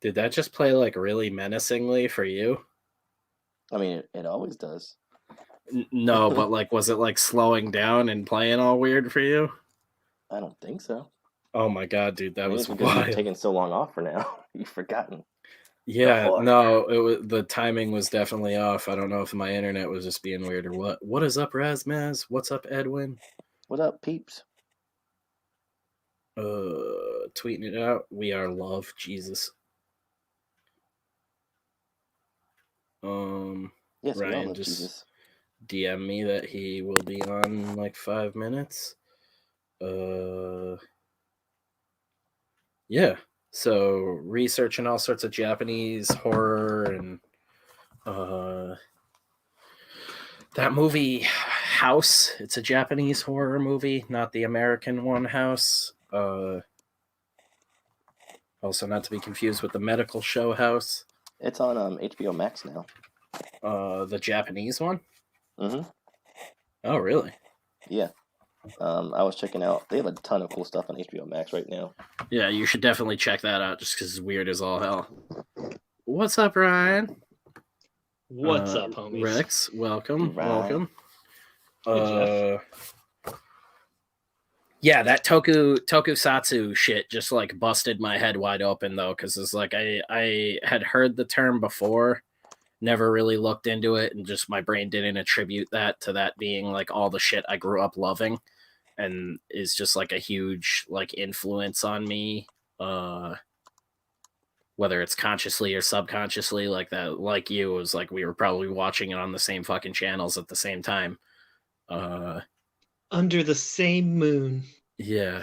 Did that just play like really menacingly for you? I mean, it always does. No, but like, was it like slowing down and playing all weird for you? I don't think so. Oh my god, dude, that Maybe was it's because you've wild. taken so long off for now. You've forgotten the Yeah, horror. no, it was the timing was definitely off. I don't know if my internet was just being weird or what. What is up, Razmaz? What's up, Edwin? What up, peeps? Tweeting it out. We are love, Jesus. Um, Yes, we all Ryan love just Jesus. DM me that he will be on in like 5 minutes. Yeah. So researching all sorts of Japanese horror and that movie House. It's a Japanese horror movie, not the American one House. Also not to be confused with the medical show House. It's on HBO Max now. The Japanese one? Mm-hmm. Oh, really? Yeah. I was checking out. They have a ton of cool stuff on HBO Max right now. Yeah, you should definitely check that out just because it's weird as all hell. What's up, Ryan? What's up, homies? Rex, welcome. Right. Welcome. Hey, Jeff. Yeah, that tokusatsu shit just like busted my head wide open though, because it's like I had heard the term before, never really looked into it, and just my brain didn't attribute that to that being like all the shit I grew up loving, and is just like a huge like influence on me, whether it's consciously or subconsciously, like that. Like you, it was like we were probably watching it on the same fucking channels at the same time. Under the same moon. Yeah.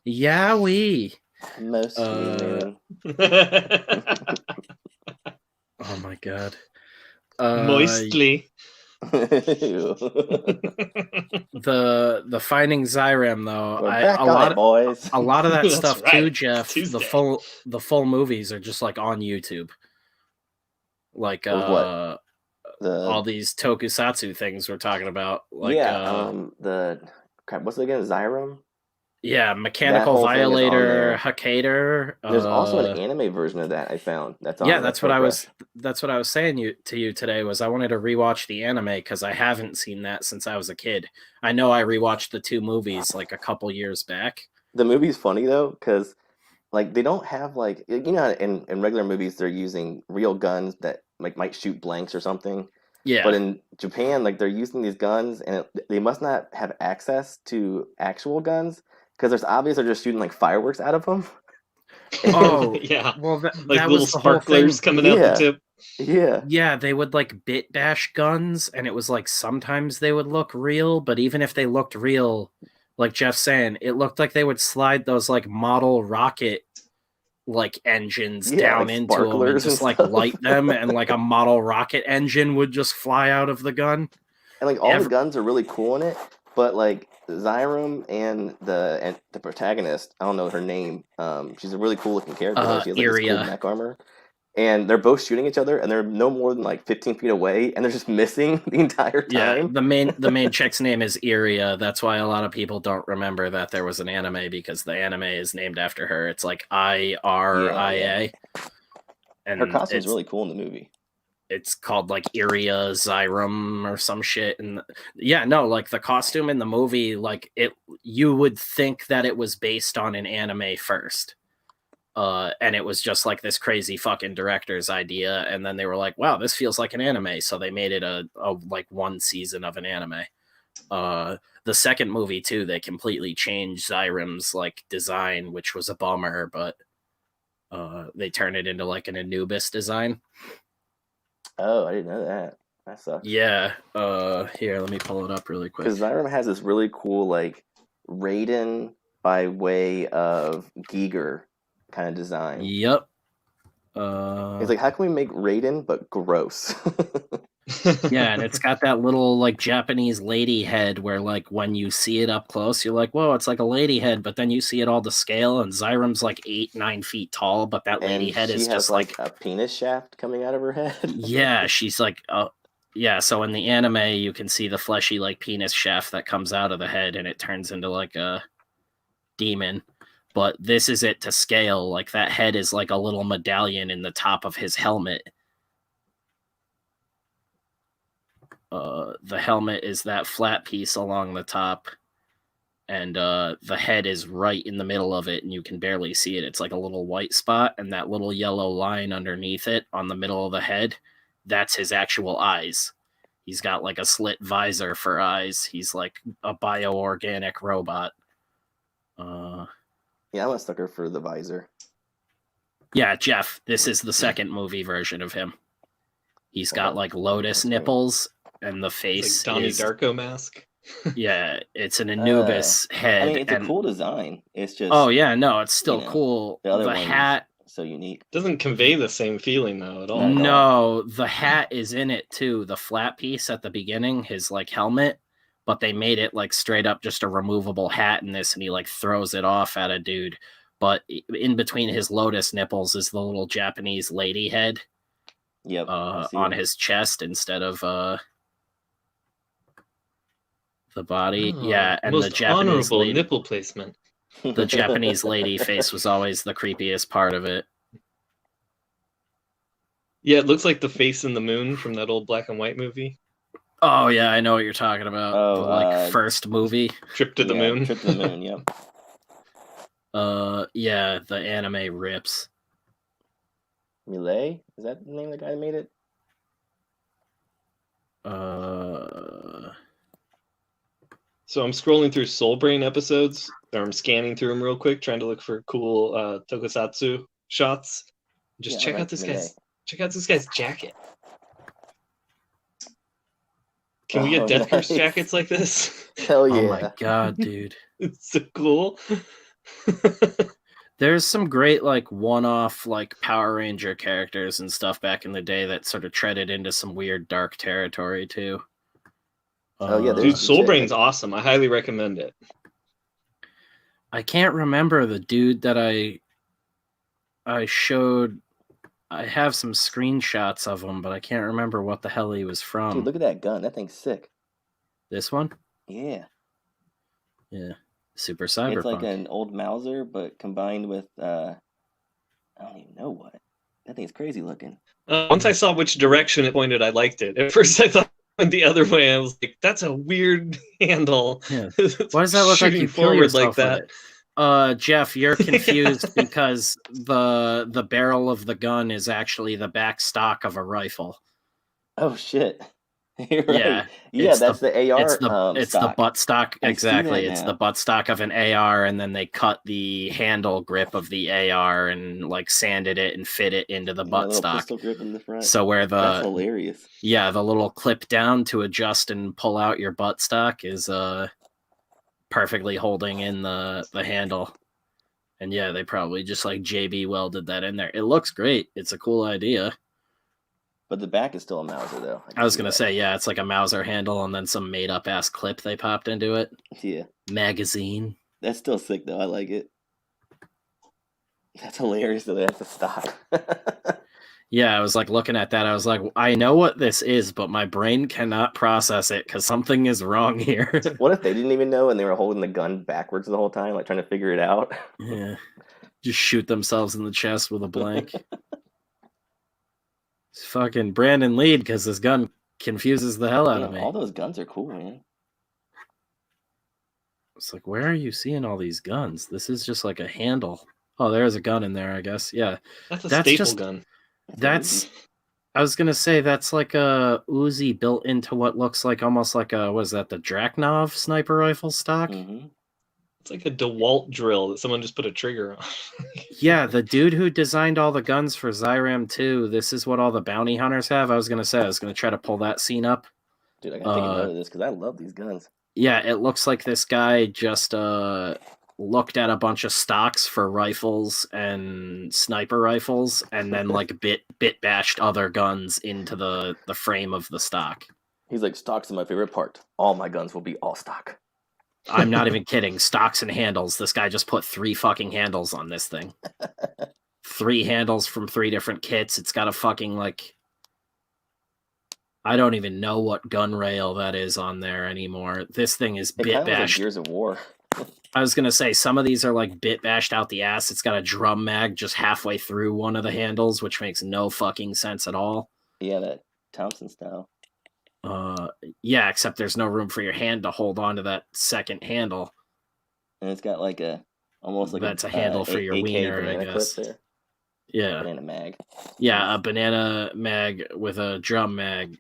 Yeah, we. Mostly moon. Oh my god. Moistly. The Finding Zyrem though, We're back on it, boys. a lot of that That's stuff right. too, Jeff. It's The Tuesday. full movies are just like on YouTube. Like Of what? all these tokusatsu things we're talking about. Like the crap. What's it again? Xyrem. yeah, That Mechanical whole thing is on Violator, there. Hakator. There's also an anime version of that I found. That's on. Yeah, that's what I was saying to you today. Was I wanted to rewatch the anime because I haven't seen that since I was a kid. I know I rewatched the two movies like a couple years back. The movie's funny though, because like they don't have like how in regular movies they're using real guns that like might shoot blanks or something. Yeah. But in Japan, like they're using these guns, and they must not have access to actual guns because there's obviously they're just shooting like fireworks out of them. Oh, Yeah. well, Like that little was the whole sparklers thing. coming out the Yeah. tip. Yeah. Yeah, they would like bit bash guns, and it was like sometimes they would look real, but even if they looked real, like Jeff's saying, it looked like they would slide those like model rocket like engines Yeah, down like into them and sparklers just and like stuff. light them, and like a model rocket engine would just fly out of the gun. And like all the guns are really cool in it, but like Xyrem and the protagonist, I don't know her name. She's a really cool looking character. Though. She has like this cool Iria. mech armor. And they're both shooting each other, and they're no more than like 15 feet away, and they're just missing the entire time. Yeah, the main chick's name is Iria. That's why a lot of people don't remember that there was an anime, because the anime is named after her. It's like Iria. Yeah. And her costume's really cool in the movie. It's called like Iria Xyrem or some shit. And yeah, no, like the costume in the movie, like you would think that it was based on an anime first. And it was just like this crazy fucking director's idea, and then they were like, wow, this feels like an anime, so they made it a like one season of an anime. The second movie too, they completely changed Xyrem's like design, which was a bummer, but they turned it into like an Anubis design. Oh, I didn't know that. That sucks. Yeah. Here, let me pull it up really quick. Because Xyrem has this really cool like Raiden by way of Giger kind of design. Yep. It's like, how can we make Raiden but gross? Yeah, and it's got that little like Japanese lady head where like when you see it up close, you're like, whoa, it's like a lady head, but then you see it all to scale, and Xyrem's like 8-9 feet tall, but that lady head is just like a penis shaft coming out of her head. Yeah, she's like yeah, so in the anime you can see the fleshy like penis shaft that comes out of the head, and it turns into like a demon. but this is it to scale. Like that head is like a little medallion in the top of his helmet. The helmet is that flat piece along the top, and the head is right in the middle of it, and you can barely see it. It's like a little white spot, and that little yellow line underneath it on the middle of the head, that's his actual eyes. He's got like a slit visor for eyes. He's like a bioorganic robot. Yeah, I'm a sucker for the visor. Yeah, Jeff, this is the second movie version of him. He's got like lotus nipples, and the face like Donnie is Darko mask. Yeah, it's an Anubis head. I mean, it's a cool design. It's just it's still cool. The other the hat so unique. Doesn't convey the same feeling though at all. No, the hat is in it too. The flat piece at the beginning, his like helmet, but they made it like straight up just a removable hat in this, and he like throws it off at a dude. But in between his lotus nipples is the little Japanese lady head. Yep. On his chest instead of the body. Yeah, and most the Japanese honorable nipple placement. The Japanese lady face was always the creepiest part of it. Yeah, it looks like the face in the moon from that old black and white movie. Oh yeah, I know what you're talking about. The first movie. Trip to the Moon. Trip to the Moon, yep. Yeah, the anime rips. Millet? Is that the name of the guy that made it? So I'm scrolling through Soul Brain episodes, or I'm scanning through them real quick, trying to look for cool tokusatsu shots. Just check out this guy's jacket. Can we get Death Curse jackets like this? Hell yeah. Oh my god, dude. It's so cool. There's some great like one-off like Power Ranger characters and stuff back in the day that sort of treaded into some weird dark territory too. Dude, Soul Brain's awesome. I highly recommend it. I can't remember the dude that I showed. I have some screenshots of him, but I can't remember what the hell he was from. Dude, look at that gun. That thing's sick. This one? Yeah. Yeah. Super cyberpunk. It's like an old Mauser, but combined with I don't even know what. That thing's crazy looking. Once I saw which direction it pointed, I liked it. At first, I thought it went the other way. I was like, "That's a weird handle." Yeah. Why does that look like you forward like that? Jeff, you're confused because the barrel of the gun is actually the back stock of a rifle. Oh shit! You're right. Yeah, that's the AR. It's stock. the butt stock. Exactly, it's the butt stock of an AR, and then they cut the handle grip of the AR and like sanded it and fit it into the butt stock. Pistol grip in the front. So that's hilarious. Yeah, the little clip down to adjust and pull out your butt stock is perfectly holding in the handle. And yeah, they probably just like JB welded that in there. It looks great. It's a cool idea. But the back is still a Mauser, though. I was going to say, yeah, it's like a Mauser handle and then some made-up-ass clip they popped into it. Yeah. Magazine. That's still sick, though. I like it. That's hilarious, though. That's a stock. Yeah, I was like looking at that. I was like, I know what this is, but my brain cannot process it because something is wrong here. What if they didn't even know and they were holding the gun backwards the whole time, like trying to figure it out? Yeah. Just shoot themselves in the chest with a blank. It's fucking Brandon Lead because this gun confuses the hell out of me. All those guns are cool, man. It's like, where are you seeing all these guns? This is just like a handle. Oh, there's a gun in there, I guess. Yeah. That's a staple gun. I was gonna say that's like a Uzi built into what looks like almost like the Draknov sniper rifle stock? Mm-hmm. It's like a DeWalt drill that someone just put a trigger on. Yeah, the dude who designed all the guns for Zyram 2, this is what all the bounty hunters have. I was gonna try to pull that scene up. Dude, I gotta take a note of this because I love these guns. Yeah, it looks like this guy just looked at a bunch of stocks for rifles and sniper rifles and then like bit bashed other guns into the frame of the stock. He's like, stocks are my favorite part. All my guns will be all stock. I'm not even kidding. Stocks and handles. This guy just put 3 fucking handles on this thing. 3 handles from 3 different kits. It's got a fucking like I don't even know what gun rail that is on there anymore. This thing is bit bashed. Like Gears of War. I was gonna say some of these are like bit bashed out the ass. It's got a drum mag just halfway through one of the handles, which makes no fucking sense at all. Yeah, that Thompson style. Yeah, except there's no room for your hand to hold on to that second handle. And it's got like almost like that's a handle for your AK wiener, banana I guess. clip there. Yeah. Banana mag. Yeah, a banana mag with a drum mag,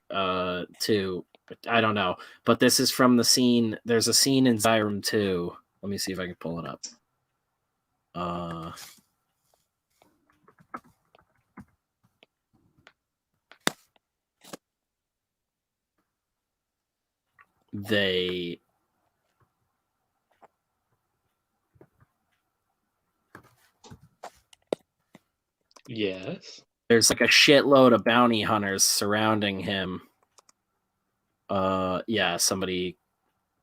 too. I don't know. But this is from the scene. There's a scene in Zyrum 2. Let me see if I can pull it up. They... Yes. There's like a shitload of bounty hunters surrounding him. Yeah, somebody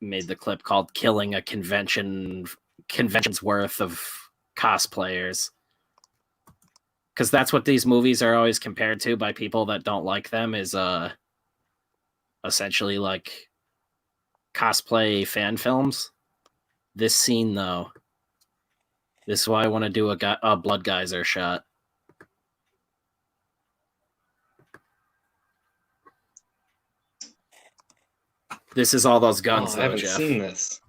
made the clip called "Killing a Convention's Worth of Cosplayers," because that's what these movies are always compared to by people that don't like them, is essentially like cosplay fan films. This scene, though, this is why I want to do a blood geyser shot. This is all those guns, though, I haven't Jeff. seen this.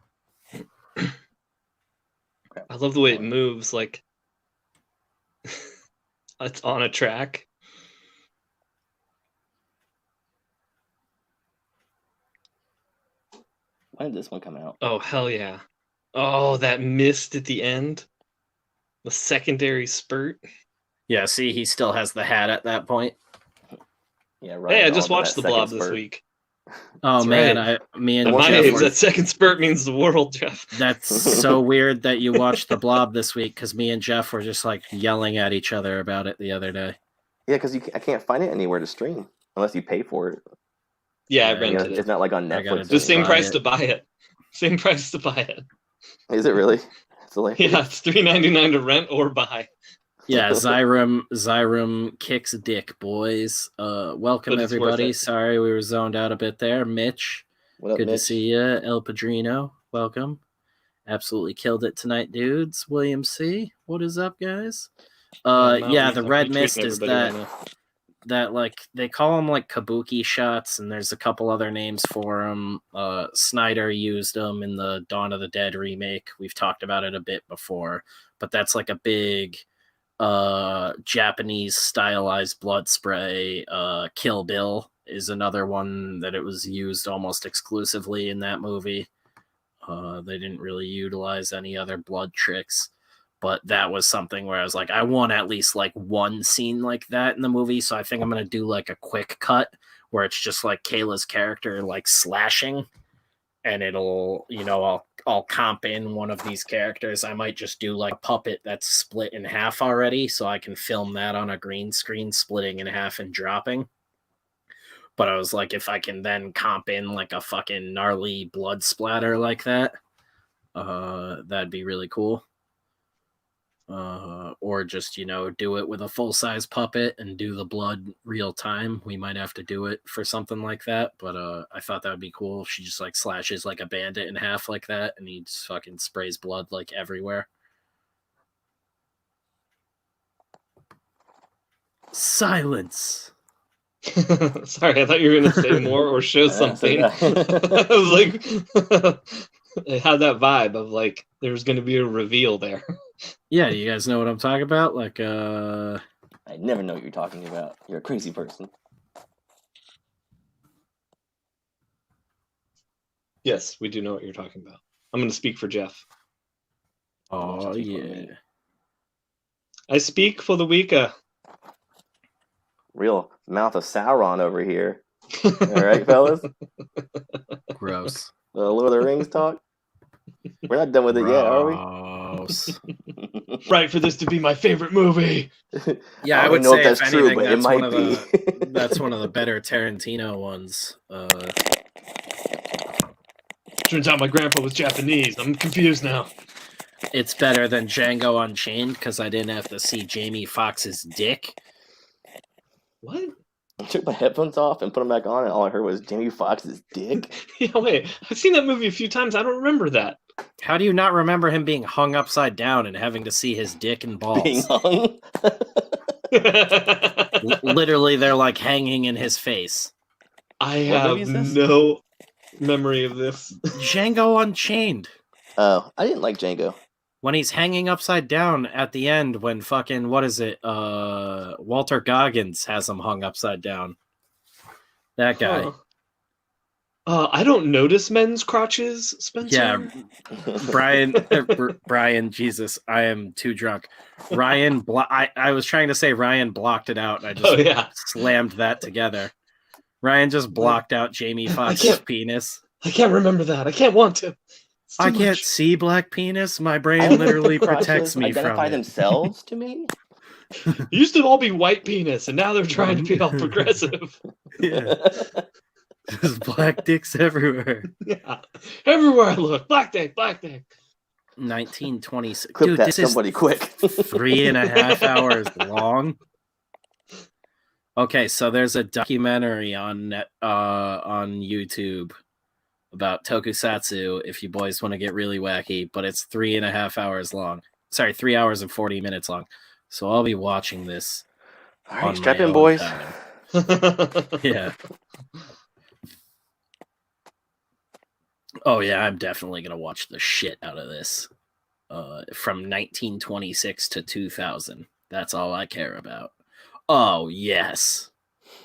I love the way it moves, like it's on a track. When did this one come out? Oh, hell yeah. Oh, that mist at the end. The secondary spurt. Yeah, see, he still has the hat at that point. Yeah, right. Hey, I just watched The Blob this week. Oh, that's man, right. me and At my Jeff age, that second spurt means the world, Jeff. That's so weird that you watched The Blob this week, because me and Jeff were just like yelling at each other about it the other day. Yeah, because I can't find it anywhere to stream unless you pay for it. Yeah, I rented it. It's not like on Netflix. The same price to buy it. Same price to buy it. Is it really? It's hilarious. Yeah, it's $3.99 to rent or buy. Yeah, Zyrum kicks dick, boys. Welcome everybody. Sorry we were zoned out a bit there. Mitch, what up, good Mitch? to see you. El Padrino, welcome. Absolutely killed it tonight, dudes. William C, what is up, guys? Yeah, the red mist is that like they call them like kabuki shots, and there's a couple other names for them. Snyder used them in the Dawn of the Dead remake. We've talked about it a bit before, but that's like a big Japanese stylized blood spray. Kill Bill is another one that it was used almost exclusively in that movie. They didn't really utilize any other blood tricks, but that was something where I was like, I want at least like one scene like that in the movie. So I think I'm going to do like a quick cut where it's just like Kayla's character like slashing, and it'll, you know, I'll comp in one of these characters. I might just do like a puppet that's split in half already, so I can film that on a green screen, splitting in half and dropping. But I was like, if I can then comp in like a fucking gnarly blood splatter like that, that'd be really cool. Or just, you know, do it with a full-size puppet and do the blood real time. We might have to do it for something like that, but I thought that would be cool. She just like slashes like a bandit in half like that, and he just fucking sprays blood like everywhere. Silence. Sorry, I thought you were going to say more or show something. I was like, it had that vibe of like there's going to be a reveal there. Yeah, you guys know what I'm talking about? Like, I never know what you're talking about. You're a crazy person. Yes, we do know what you're talking about. I'm going to speak for Jeff. Oh, yeah. I speak for the weaker. Real mouth of Sauron over here. All right, fellas? Gross. Lord of the Rings talk? We're not done with it yet, are we? Right, for this to be my favorite movie. Yeah, I would say if anything, that's one of the that's one of the better Tarantino ones. Turns out my grandpa was Japanese. I'm confused now. It's better than Django Unchained because I didn't have to see Jamie Foxx's dick. What? I took my headphones off and put them back on, and all I heard was Jamie Foxx's dick. Yeah, wait. I've seen that movie a few times. I don't remember that. How do you not remember him being hung upside down and having to see his dick and balls? Being hung. Literally, they're like hanging in his face. I have no memory of this. Django Unchained. Oh, I didn't like Django. When he's hanging upside down at the end, when fucking, what is it? Walter Goggins has him hung upside down. That guy. I don't notice men's crotches, Spencer. Yeah, Brian, Jesus, I am too drunk. Ryan, I was trying to say Ryan blocked it out, and I just slammed that together. Ryan just blocked out Jamie Foxx's penis. I can't remember that. I can't want to. I can't see black penis. My brain literally protects me from it. Identify themselves to me? It used to all be white penis, and now they're trying to be all progressive. Yeah. There's black dicks everywhere. Yeah. Everywhere I look. Black dick, black dick. 1926. Clip Dude, that, this somebody is quick. 3.5 hours long. Okay, so there's a documentary on YouTube about tokusatsu if you boys want to get really wacky, but it's 3.5 hours long. Sorry, 3 hours and 40 minutes long. So I'll be watching this. All right, strap in, boys. Yeah. Oh yeah, I'm definitely gonna watch the shit out of this. From 1926 to 2000. That's all I care about. Oh yes.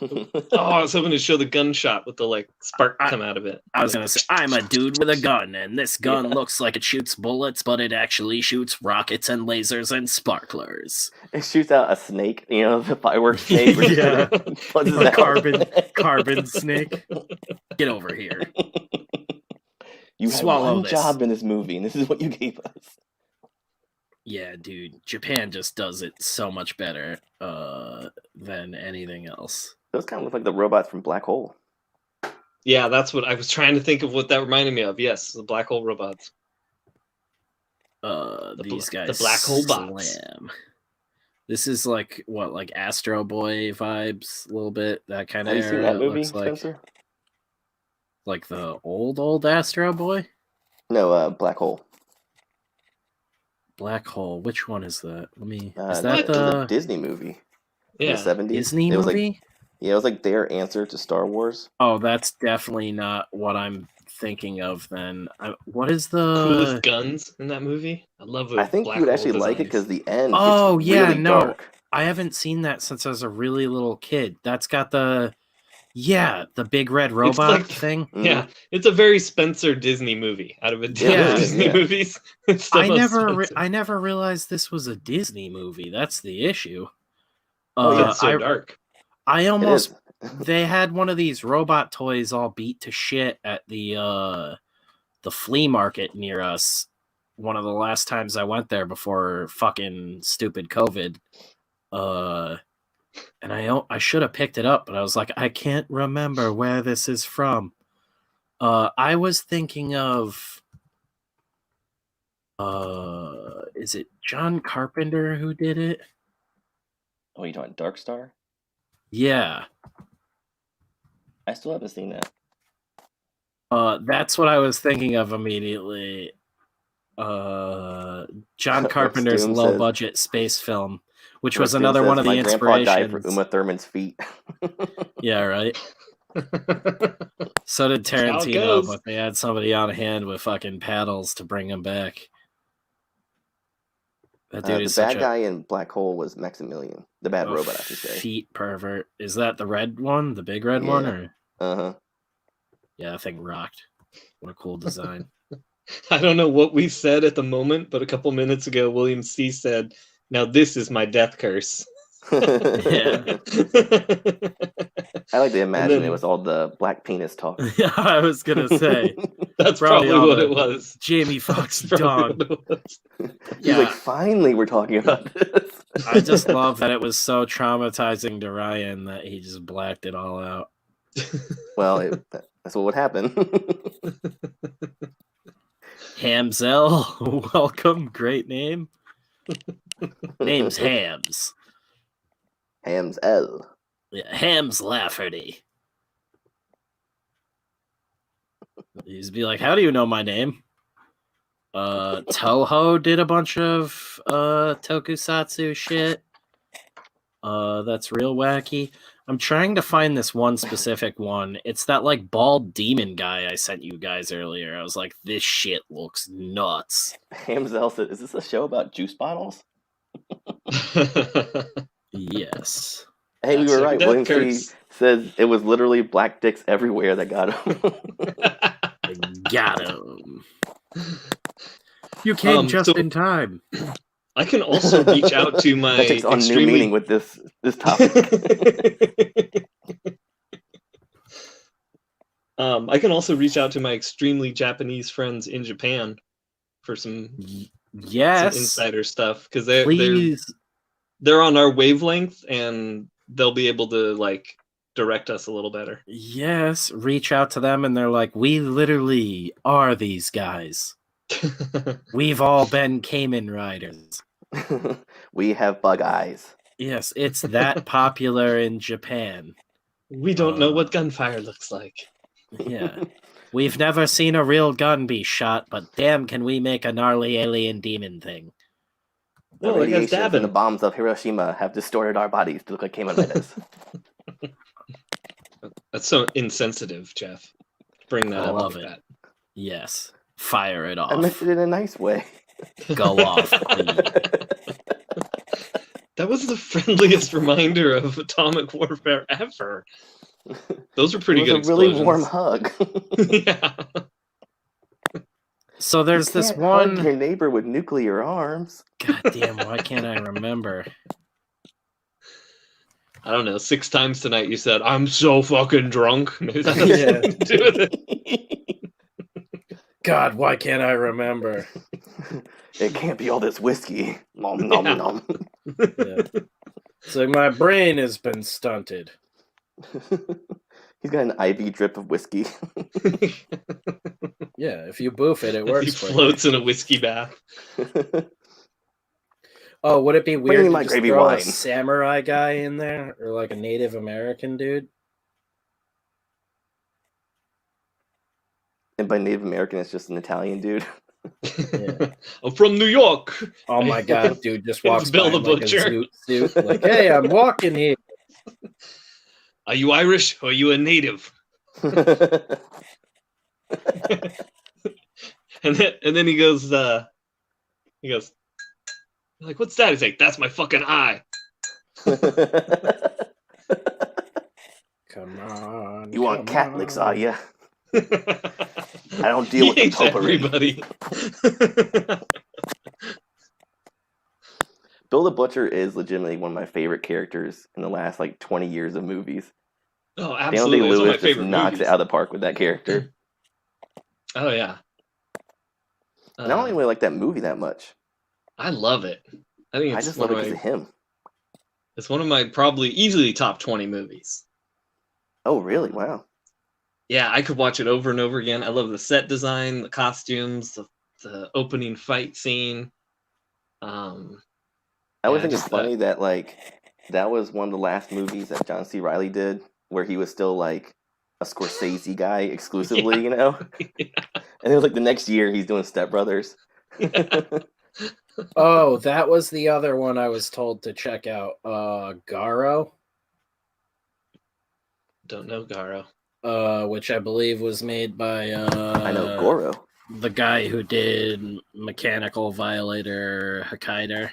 I was hoping to show the gunshot with the spark come out of it. I was gonna say, I'm a dude with a gun, and this gun looks like it shoots bullets, but it actually shoots rockets and lasers and sparklers. It shoots out a snake, the fireworks snake. Yeah, a carbon snake. Get over here. You had one job in this movie, and this is what you gave us. Yeah, dude. Japan just does it so much better than anything else. Those kind of look like the robots from Black Hole. Yeah, that's what I was trying to think of what that reminded me of. Yes, the Black Hole robots. These guys. The Black Hole bots. This is like Astro Boy vibes a little bit. That kind of era. Have you seen that movie, Spencer? Like the old Astro Boy? No, Black Hole. Black Hole. Which one is that? Is that the Disney movie? Yeah. In the 70s? Disney movie? It was like their answer to Star Wars. Oh, that's definitely not what I'm thinking of then. What is the coolest guns in that movie? I love it. I think you would actually like it because the end. Oh, yeah, really dark. I haven't seen that since I was a really little kid. That's got the big red robot thing. Yeah, it's a very Spencer Disney movie out of a Disney movies. I never realized this was a Disney movie. That's the issue. It's so dark. They had one of these robot toys all beat to shit at the flea market near us. One of the last times I went there before fucking stupid COVID. And I should have picked it up, but I was like, I can't remember where this is from. I was thinking of, is it John Carpenter who did it? Oh, you talking Dark Star? Yeah. I still haven't seen that. That's what I was thinking of immediately. John Carpenter's low-budget space film, which was another one of the inspirations. My grandpa died for Uma Thurman's feet. Yeah, right. So did Tarantino, but they had somebody on hand with fucking paddles to bring him back. That dude is the bad guy in Black Hole was Maximilian. The bad robot, I should say. Feet pervert. Is that the red one? The big red one? Or? Uh-huh. Yeah, that thing rocked. What a cool design. I don't know what we said at the moment, but a couple minutes ago, William C. said, "Now this is my death curse." Yeah. I like to imagine it was all the black penis talk. Yeah, I was gonna say that's probably what it was. Jamie Foxx dog. He's like, finally, we're talking about this. I just love that it was so traumatizing to Ryan that he just blacked it all out. Well, that's what would happen. Hamzell, welcome. Great name. Name's Hams. Hamzell. Yeah, Ham's Lafferty. He'd be like, how do you know my name? Toho did a bunch of tokusatsu shit. That's real wacky. I'm trying to find this one specific one. It's that like bald demon guy I sent you guys earlier. I was like, this shit looks nuts. Hamzel said, is this a show about juice bottles? Yes. Hey, we were right. William C. says it was literally black dicks everywhere that got him. Got him. You came just in time. I can also reach out to my that takes on new meaning with this topic. I can also reach out to my extremely Japanese friends in Japan for some insider stuff, because they're on our wavelength and they'll be able to like direct us a little better. Yes, reach out to them and they're like, we literally are these guys. We've all been Kamen Riders. We have bug eyes. Yes, it's that popular in Japan. We don't know what gunfire looks like. Yeah. We've never seen a real gun be shot, but damn, can we make a gnarly alien demon thing? The radiation and the bombs of Hiroshima have distorted our bodies to look like Kamen Riders. That's so insensitive, Jeff. Bring that up. I love it. That. Yes. Fire it off. I meant it in a nice way. Go off, please. That was the friendliest reminder of atomic warfare ever. Those were pretty good explosions. A really warm hug. Yeah. So there's this one. Hug your neighbor with nuclear arms. God damn! Why can't I remember? I don't know. 6 times tonight you said, "I'm so fucking drunk." Maybe that has something to do with it. God, why can't I remember? It can't be all this whiskey. Nom nom nom. Yeah. So my brain has been stunted. He's got an IV drip of whiskey. Yeah, if you boof it, it works. He floats in a whiskey bath. Oh, would it be weird to my just gravy throw wine. a samurai guy in there, or like a Native American dude? And by Native American, it's just an Italian dude. Yeah. I'm from New York. Oh my god, dude just walks Bill by the in Butcher. Like a suit, like, hey, I'm walking here. Are you Irish or are you a native? and then he goes, like, what's that? He's like, that's my fucking eye. Come on. You want cat licks, are you? I don't deal with the potpourri. Everybody. Bill the Butcher is legitimately one of my favorite characters in the last like 20 years of movies. Oh, absolutely. Daniel Day-Lewis just knocks it out of the park with that character. Oh yeah. I don't even really like that movie that much. I love it. I just love it because of him. It's one of my probably easily top 20 movies. Oh really? Wow. Yeah, I could watch it over and over again. I love the set design, the costumes, the opening fight scene. I always think it's funny that like that was one of the last movies that John C. Reilly did where he was still like a Scorsese guy exclusively, you know? Yeah. And it was like the next year he's doing Step Brothers. Yeah. Oh, that was the other one I was told to check out. Garo. Don't know Garo. Which I believe was made by I know Goro. The guy who did Mechanical Violator Hokkaido.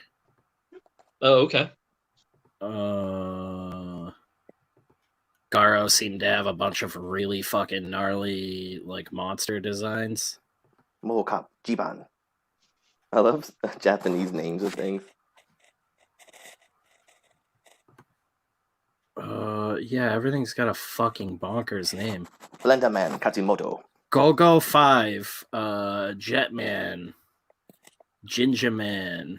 Oh, okay. Garo seemed to have a bunch of really fucking gnarly like monster designs. Mohawk Jiban. I love Japanese names of things. Yeah, everything's got a fucking bonkers name. Blenderman Katsumoto. Go-Go 5, Jetman, Gingerman.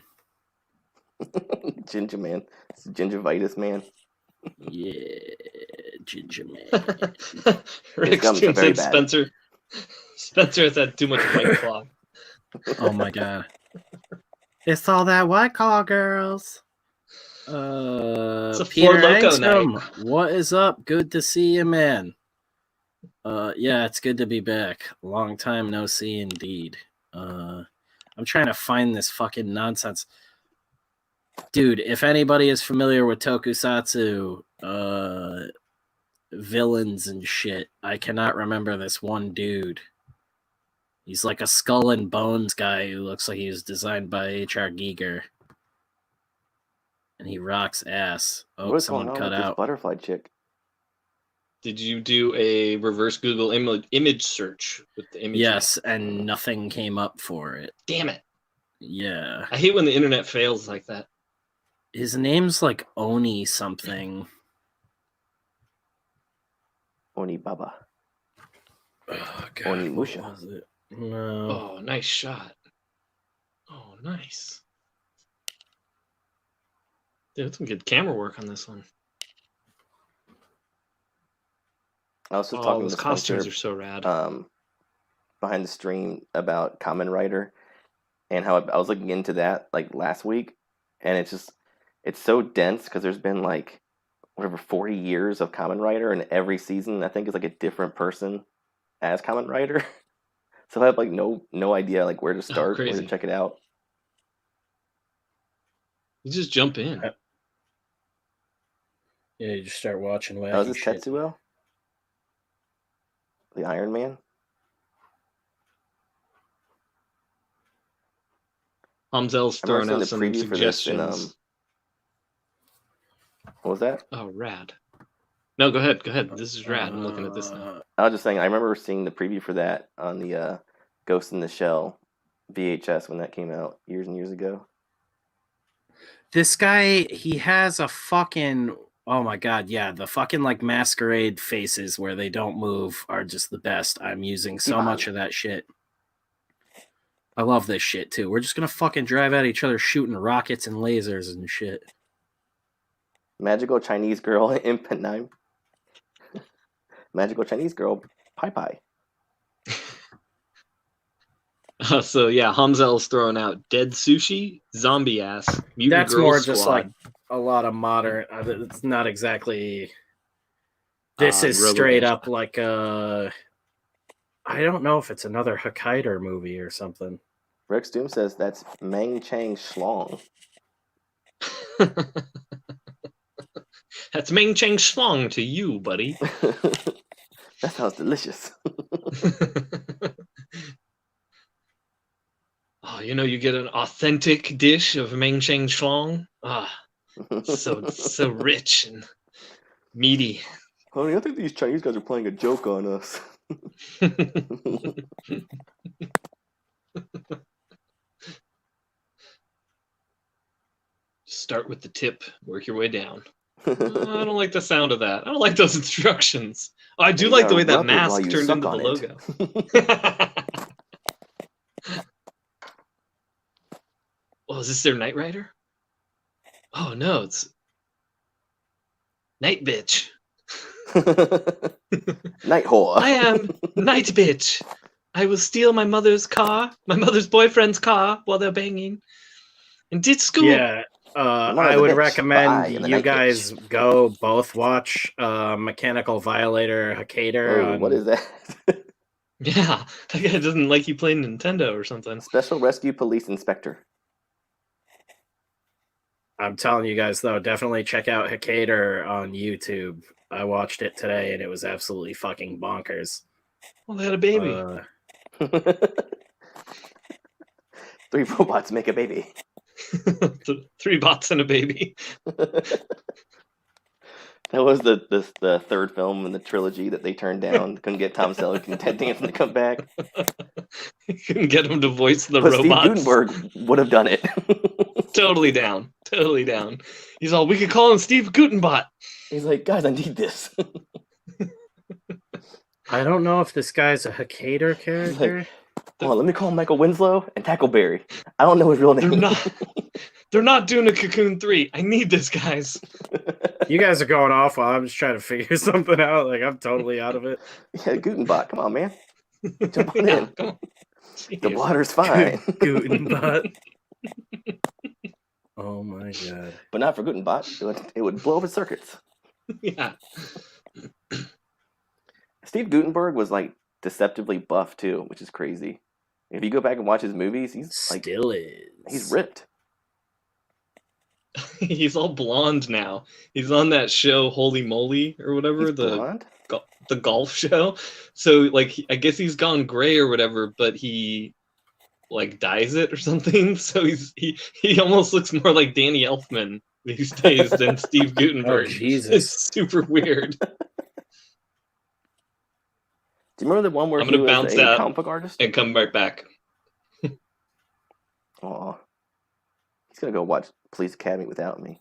Gingerman. Gingivitis man. Yeah, Gingerman. Rick said Spencer. Spencer has had too much White Claw. Oh my god. It's all that White Claw, girls. It's a Peter Four Loko Engstrom, night. what is up? Good to see you, man. Yeah, it's good to be back. Long time no see, indeed. I'm trying to find this fucking nonsense. Dude, if anybody is familiar with tokusatsu, villains and shit, I cannot remember this one dude. He's like a skull and bones guy who looks like he was designed by H.R. Giger. And he rocks ass. Oh, What's someone going on cut with out. this butterfly chick? Did you do a reverse Google image search with the image? Yes, and nothing came up for it. Damn it. Yeah. I hate when the internet fails like that. His name's like Oni something. Oni Baba. Oh, God, Oni what Musha. was it? No. Oh, nice shot. Oh, nice. Dude, some good camera work on this one. I was just talking those to costumes Spencer, are so rad. behind the stream about Kamen Rider and how I was looking into that like last week, and it's so dense because there's been like whatever 40 years of Kamen Rider, and every season I think is like a different person as Kamen Rider. So I have like no idea like where to start, where crazy. to check it out. You just jump in. Yeah, you just start watching wacky Oh, is this shit. Tetsuo? The Iron Man? Hamzel's I remember throwing seeing out the some preview for this in, suggestions. what was that? Oh, rad. No, go ahead. This is rad. I'm looking at this now. I was just saying, I remember seeing the preview for that on the Ghost in the Shell VHS when that came out years and years ago. This guy, he has a fucking... Oh my God, yeah. The fucking like masquerade faces where they don't move are just the best. I'm using so much of that shit. I love this shit too. We're just gonna fucking drive at each other shooting rockets and lasers and shit. Magical Chinese Girl in Paname. Magical Chinese Girl Pai Pai. So yeah, Hamzel's throwing out Dead Sushi, Zombie Ass, Mutant That's Girl more Squad. just like a lot of modern. It's not exactly. This is straight up like a. I don't know if it's another Hokkaido movie or something. Rex Doom says that's Mang Chang Schlong. That's Ming Chang Schlong to you, buddy. That sounds delicious. Oh, you get an authentic dish of Ming Chang Schlong. Ah, so rich and meaty. Honey, I think these Chinese guys are playing a joke on us. Start with the tip, work your way down. I don't like the sound of that. I don't like those instructions. Oh, I do like the way that mask turned into the logo. Oh, is this their Knight Rider? Oh no, it's Night Bitch. Night whore. I am Night Bitch. I will steal my mother's boyfriend's car while they're banging and ditch school. Yeah. I would recommend you guys go both watch Mechanical Violator Hokkaido. Oh, what is that? Yeah, that guy doesn't like you playing Nintendo or something. Special Rescue Police Inspector. I'm telling you guys, though, definitely check out Hokkaido on YouTube. I watched it today, and it was absolutely fucking bonkers. Well, they had a baby. 3 robots make a baby. 3 bots and a baby. That was the third film in the trilogy that they turned down. Couldn't get Tom Selleck and Ted Danson to come back. Couldn't get him to voice the but robots. Steve Guttenberg would have done it. Totally down. He's all, we could call him Steve Gutenbot. He's like, guys, I need this. I don't know if this guy's a Hokkaido character. Like, hold on, let me call him Michael Winslow and Tackleberry. I don't know his real name. They're not doing a Cocoon 3. I need this, guys. You guys are going off while I'm just trying to figure something out. Like, I'm totally out of it. Yeah, Gutenbot, come on, man. Jump on in. Come on. The water's fine. Gutenbot. Oh my God. But but not for Gutenbot. It would blow up his circuits. Yeah. Steve Gutenberg was like deceptively buff too, which is crazy. If you go back and watch his movies, he's like Still is. he's ripped. He's all blonde now. He's on that show Holy Moly or whatever, He's blonde? the golf show. So like I guess he's gone gray or whatever, but he like dyes it or something. So he almost looks more like Danny Elfman these days than Steve Gutenberg. Oh, Jesus. It's super weird. Do you remember the one where I'm he gonna was bounce a out comic book artist? and come right back. Aw. He's gonna go watch Police Academy without me.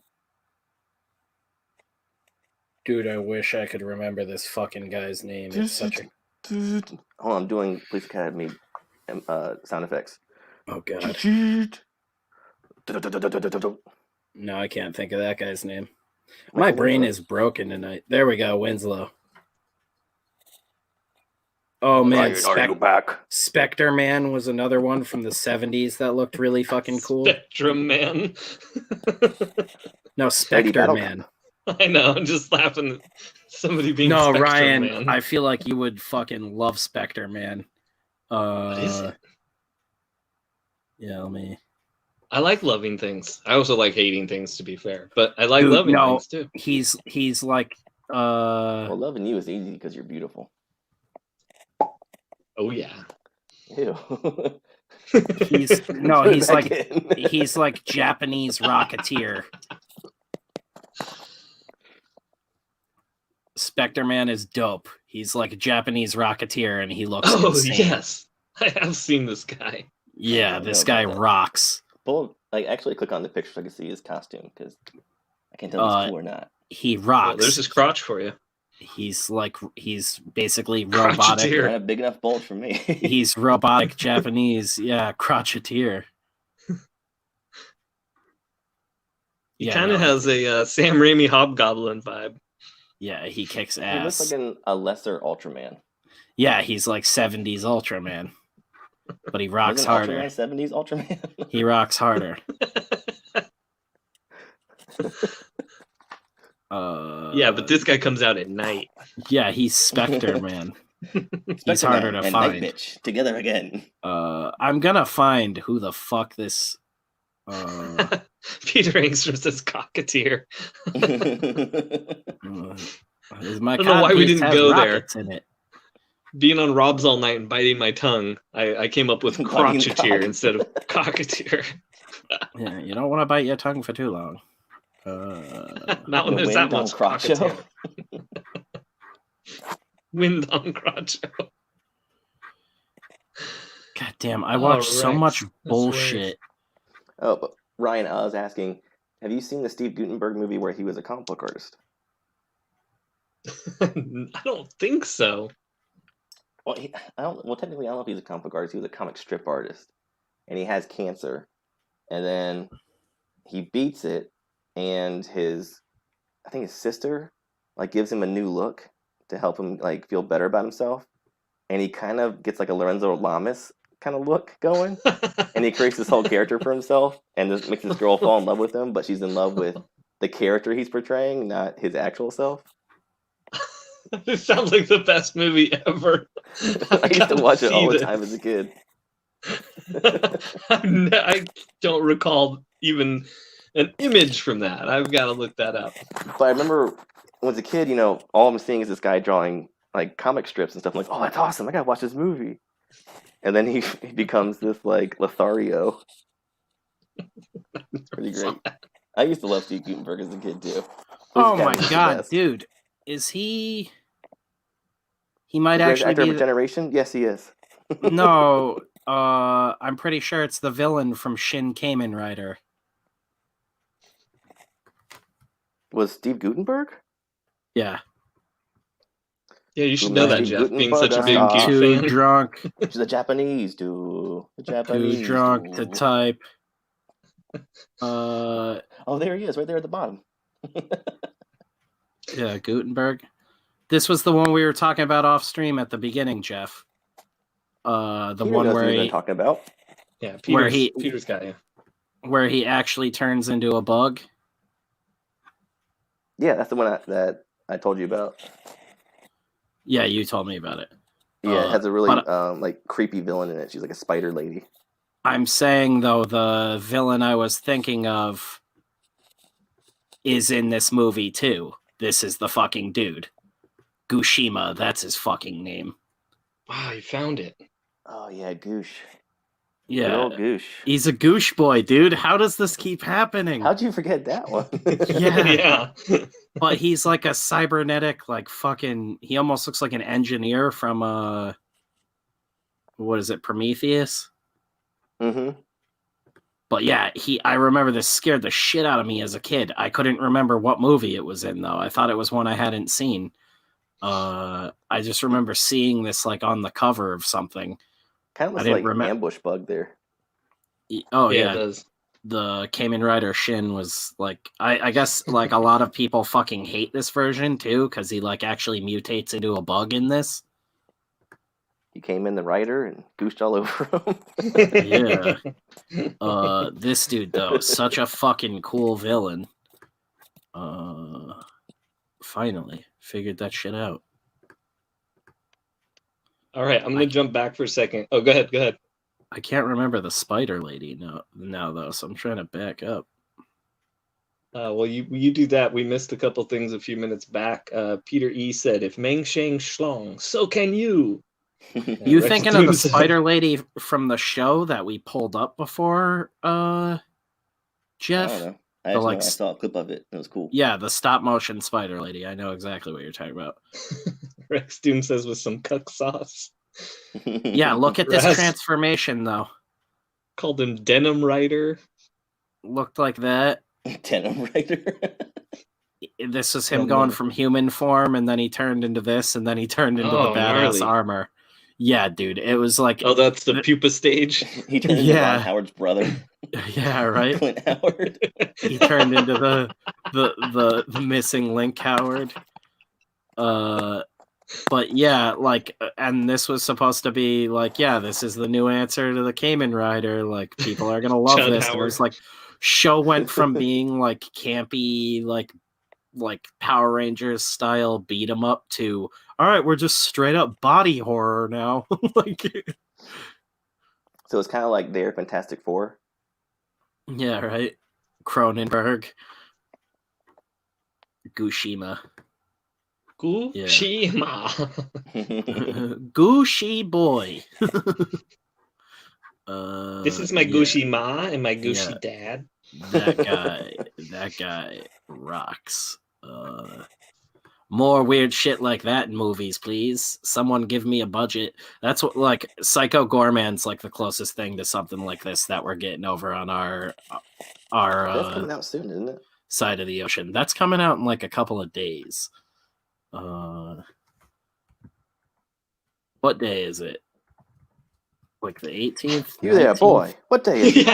Dude, I wish I could remember this fucking guy's name. It's such a... Hold on, I'm doing Police Academy sound effects. Oh, God. No, I can't think of that guy's name. My brain is broken tonight. There we go, Winslow. Oh, man. Are you back? Spectre Man was another one from the 70s that looked really fucking cool. Spectrum Man. No, Spectre Man. I know, I'm just laughing at somebody being No, Spectrum Ryan, Man. I feel like you would fucking love Spectre Man. What is it? Yeah, let me... I like loving things. I also like hating things, to be fair. But I like loving things, too. He's like... Well, loving you is easy because you're beautiful. Oh, yeah. Ew. He's like Japanese Rocketeer. Spectre Man is dope. He's like a Japanese Rocketeer, and he looks insane. Yes. I have seen this guy. Yeah, this guy rocks. Actually click on the picture so I can see his costume, because I can't tell if it's cool or not. He rocks. Well, there's his crotch for you. He's basically robotic. Not a big enough bulge for me. He's robotic Japanese. Yeah, crotcheteer. He kind of has a Sam Raimi Hobgoblin vibe. Yeah, he kicks He ass. looks like a lesser Ultraman. Yeah, he's like 70s Ultraman. But he rocks Wasn't harder. Ultraman 70s Ultraman? He rocks harder. Yeah, but this guy comes out at night. Yeah, he's Spectre Man. He's Spectre harder Man to and find. Night Bitch together again. I'm gonna find who the fuck this. Peter Engstrom says cocketeer. My I don't know why we didn't go there. In it. Being on Rob's all night and biting my tongue, I came up with crotcheteer instead of cocketeer. Yeah, you don't want to bite your tongue for too long. Not when there's that much Crotcho. Wind on Crotcho. God damn, I watch so much bullshit. Oh, but Ryan, I was asking, have you seen the Steve Gutenberg movie where he was a comic book artist? I don't think so. Well, technically, I don't know if he's a comic book artist. He was a comic strip artist, and he has cancer, and then he beats it, and I think his sister, like, gives him a new look to help him, like, feel better about himself, and he kind of gets like a Lorenzo Lamas kind of look going, and he creates this whole character for himself, and this makes this girl fall in love with him, but she's in love with the character he's portraying, not his actual self. It sounds like the best movie ever. I used to watch it all the time as a kid. I don't recall even an image from that. I've got to look that up. But I remember when I was a kid, all I'm seeing is this guy drawing like comic strips and stuff. I'm like, oh, that's awesome! I gotta watch this movie. And then he becomes this like Lothario. Pretty great. I used to love Steve Gutenberg as a kid too. Oh my god, dude. Is he... He might actually actor be... of a generation? Yes, he is. No, I'm pretty sure it's the villain from Shin Kamen Rider. Was Steve Gutenberg? Yeah. Yeah, you should know that, Jeff, being such a big Gute Too fan. drunk. The Japanese do. The Japanese Too drunk do. to type. Oh, there he is, right there at the bottom. Yeah, Gutenberg. This was the one we were talking about off stream at the beginning, Jeff. The Peter one knows where what he been talking about. Yeah, where Peter's got you. where he actually turns into a bug. Yeah, that's the one that I told you about. Yeah, you told me about it. Yeah, it has a really but like creepy villain in it. She's like a spider lady. I'm saying though, the villain I was thinking of is in this movie too. This is the fucking dude. Gushima, that's his fucking name. Wow, you found it. Oh yeah, Goosh. Good Yeah, old Goosh. he's a goosh boy, dude. How does this keep happening? How'd you forget that one? Yeah. But he's like a cybernetic, like fucking. He almost looks like an engineer from what is it, Prometheus? Mm-hmm. But yeah, I remember this scared the shit out of me as a kid. I couldn't remember what movie it was in though. I thought it was one I hadn't seen. I just remember seeing this like on the cover of something. Kind of looks like ambush bug there. Oh yeah, yeah. it does. The Kamen Rider Shin was like, I guess like a lot of people fucking hate this version too because he like actually mutates into a bug in this. He came in the rider and gooshed all over him. Yeah. This dude though, such a fucking cool villain. Finally figured that shit out. All right, I'm gonna jump back for a second. Oh, go ahead. I can't remember the spider lady now though, so I'm trying to back up. Well, you do that. We missed a couple things a few minutes back. Peter E said, "If Meng Shang Schlong, so can you." You thinking of the spider lady from the show that we pulled up before, Jeff? I don't know. I saw a clip of it. It was cool. Yeah, the stop motion spider lady. I know exactly what you're talking about. Rex Doom says with some cuck sauce. Yeah, look at this transformation though. Called him Denim Rider. Looked like that. Denim Rider. This was him going from human form, and then he turned into this, and then he turned into the badass armor. Yeah, dude, it was like... Oh, that's the pupa stage? He turned into Ron Howard's brother. Yeah, right? Clint Howard. He turned into the missing Link Howard. But yeah, like, and this was supposed to be like, yeah, this is the new answer to the Kamen Rider. Like, people are gonna love this. And it was like, show went from being like campy, like Power Rangers style beat 'em up to, all right, we're just straight up body horror now. Like, so it's kind of like their Fantastic Four. Yeah, right. Cronenberg, Gushima. Gushima. Gushy boy. This is my Gushy Ma and my Gushy dad. That guy rocks. More weird shit like that in movies, please. Someone give me a budget. That's what, like, Psycho Gorman's like the closest thing to something like this that we're getting over on our That's coming out soon, isn't it? Side of the ocean. That's coming out in like a couple of days. What day is it? Like the 18th? You there, boy? What day is it?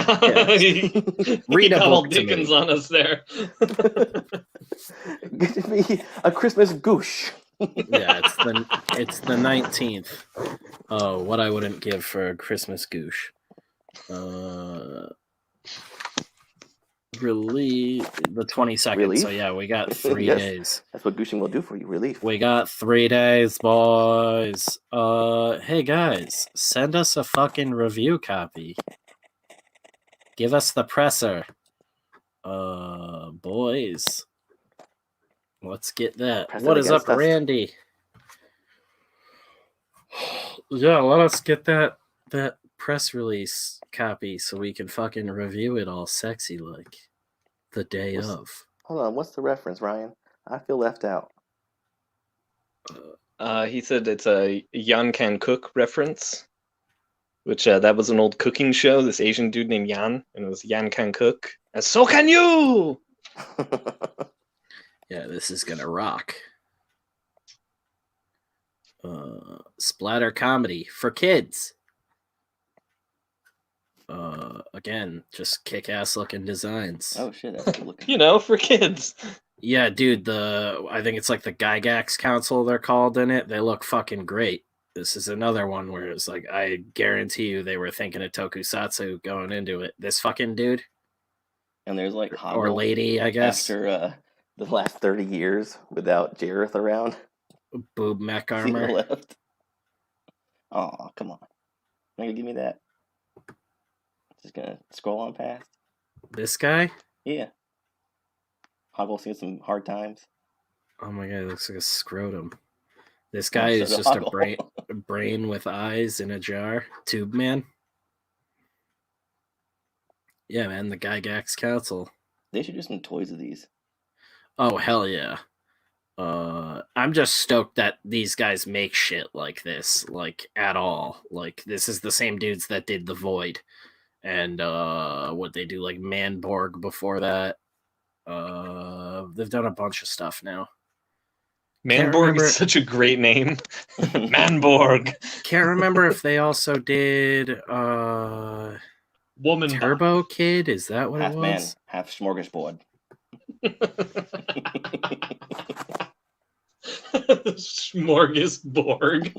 Yeah. Read a book to Dickens me. on us there. Give me a Christmas goosh. Yeah, it's the 19th. Oh, what I wouldn't give for a Christmas goosh. Relief the 22nd. Relief? So yeah, we got 3 Yes. days. That's what gooshing will do for you. Relief. We got 3 days, boys. Hey guys, send us a fucking review copy. Give us the presser. Boys. Let's get that. Press What it is up, against us. Randy? Yeah, let us get that press release copy so we can fucking review it all sexy like the day of. Hold on, what's the reference, Ryan? I feel left out. He said it's a Yan Can Cook reference, which that was an old cooking show. This Asian dude named Yan, and it was Yan Can Cook. And so can you! Yeah, this is gonna rock. Splatter comedy for kids. Again, just kick-ass looking designs. Oh shit, that's good looking. You know, for kids. Yeah, dude, I think it's like the Gygax Council they're called in it. They look fucking great. This is another one where it's like, I guarantee you they were thinking of tokusatsu going into it. This fucking dude. And there's like or lady, I guess. After the last 30 years without Jareth around. Boob mech See on the armor. left. Oh, come on. Not gonna give me that. Just gonna scroll on past. This guy? Yeah. Hoggle seen some hard times. Oh my god, he looks like a scrotum. This guy is So just a Hoggle. brain with eyes in a jar. Tube man. Yeah, man, the Gygax Council. They should do some toys of these. Oh, hell yeah. I'm just stoked that these guys make shit like this, like, at all. Like, this is the same dudes that did The Void. And, what they do, like, Manborg before that. They've done a bunch of stuff now. Manborg is such a great name. Manborg. Can't remember if they also did, Woman Turbo Kid? Is that what half it was? man, half smorgasbord. Smorgasbord.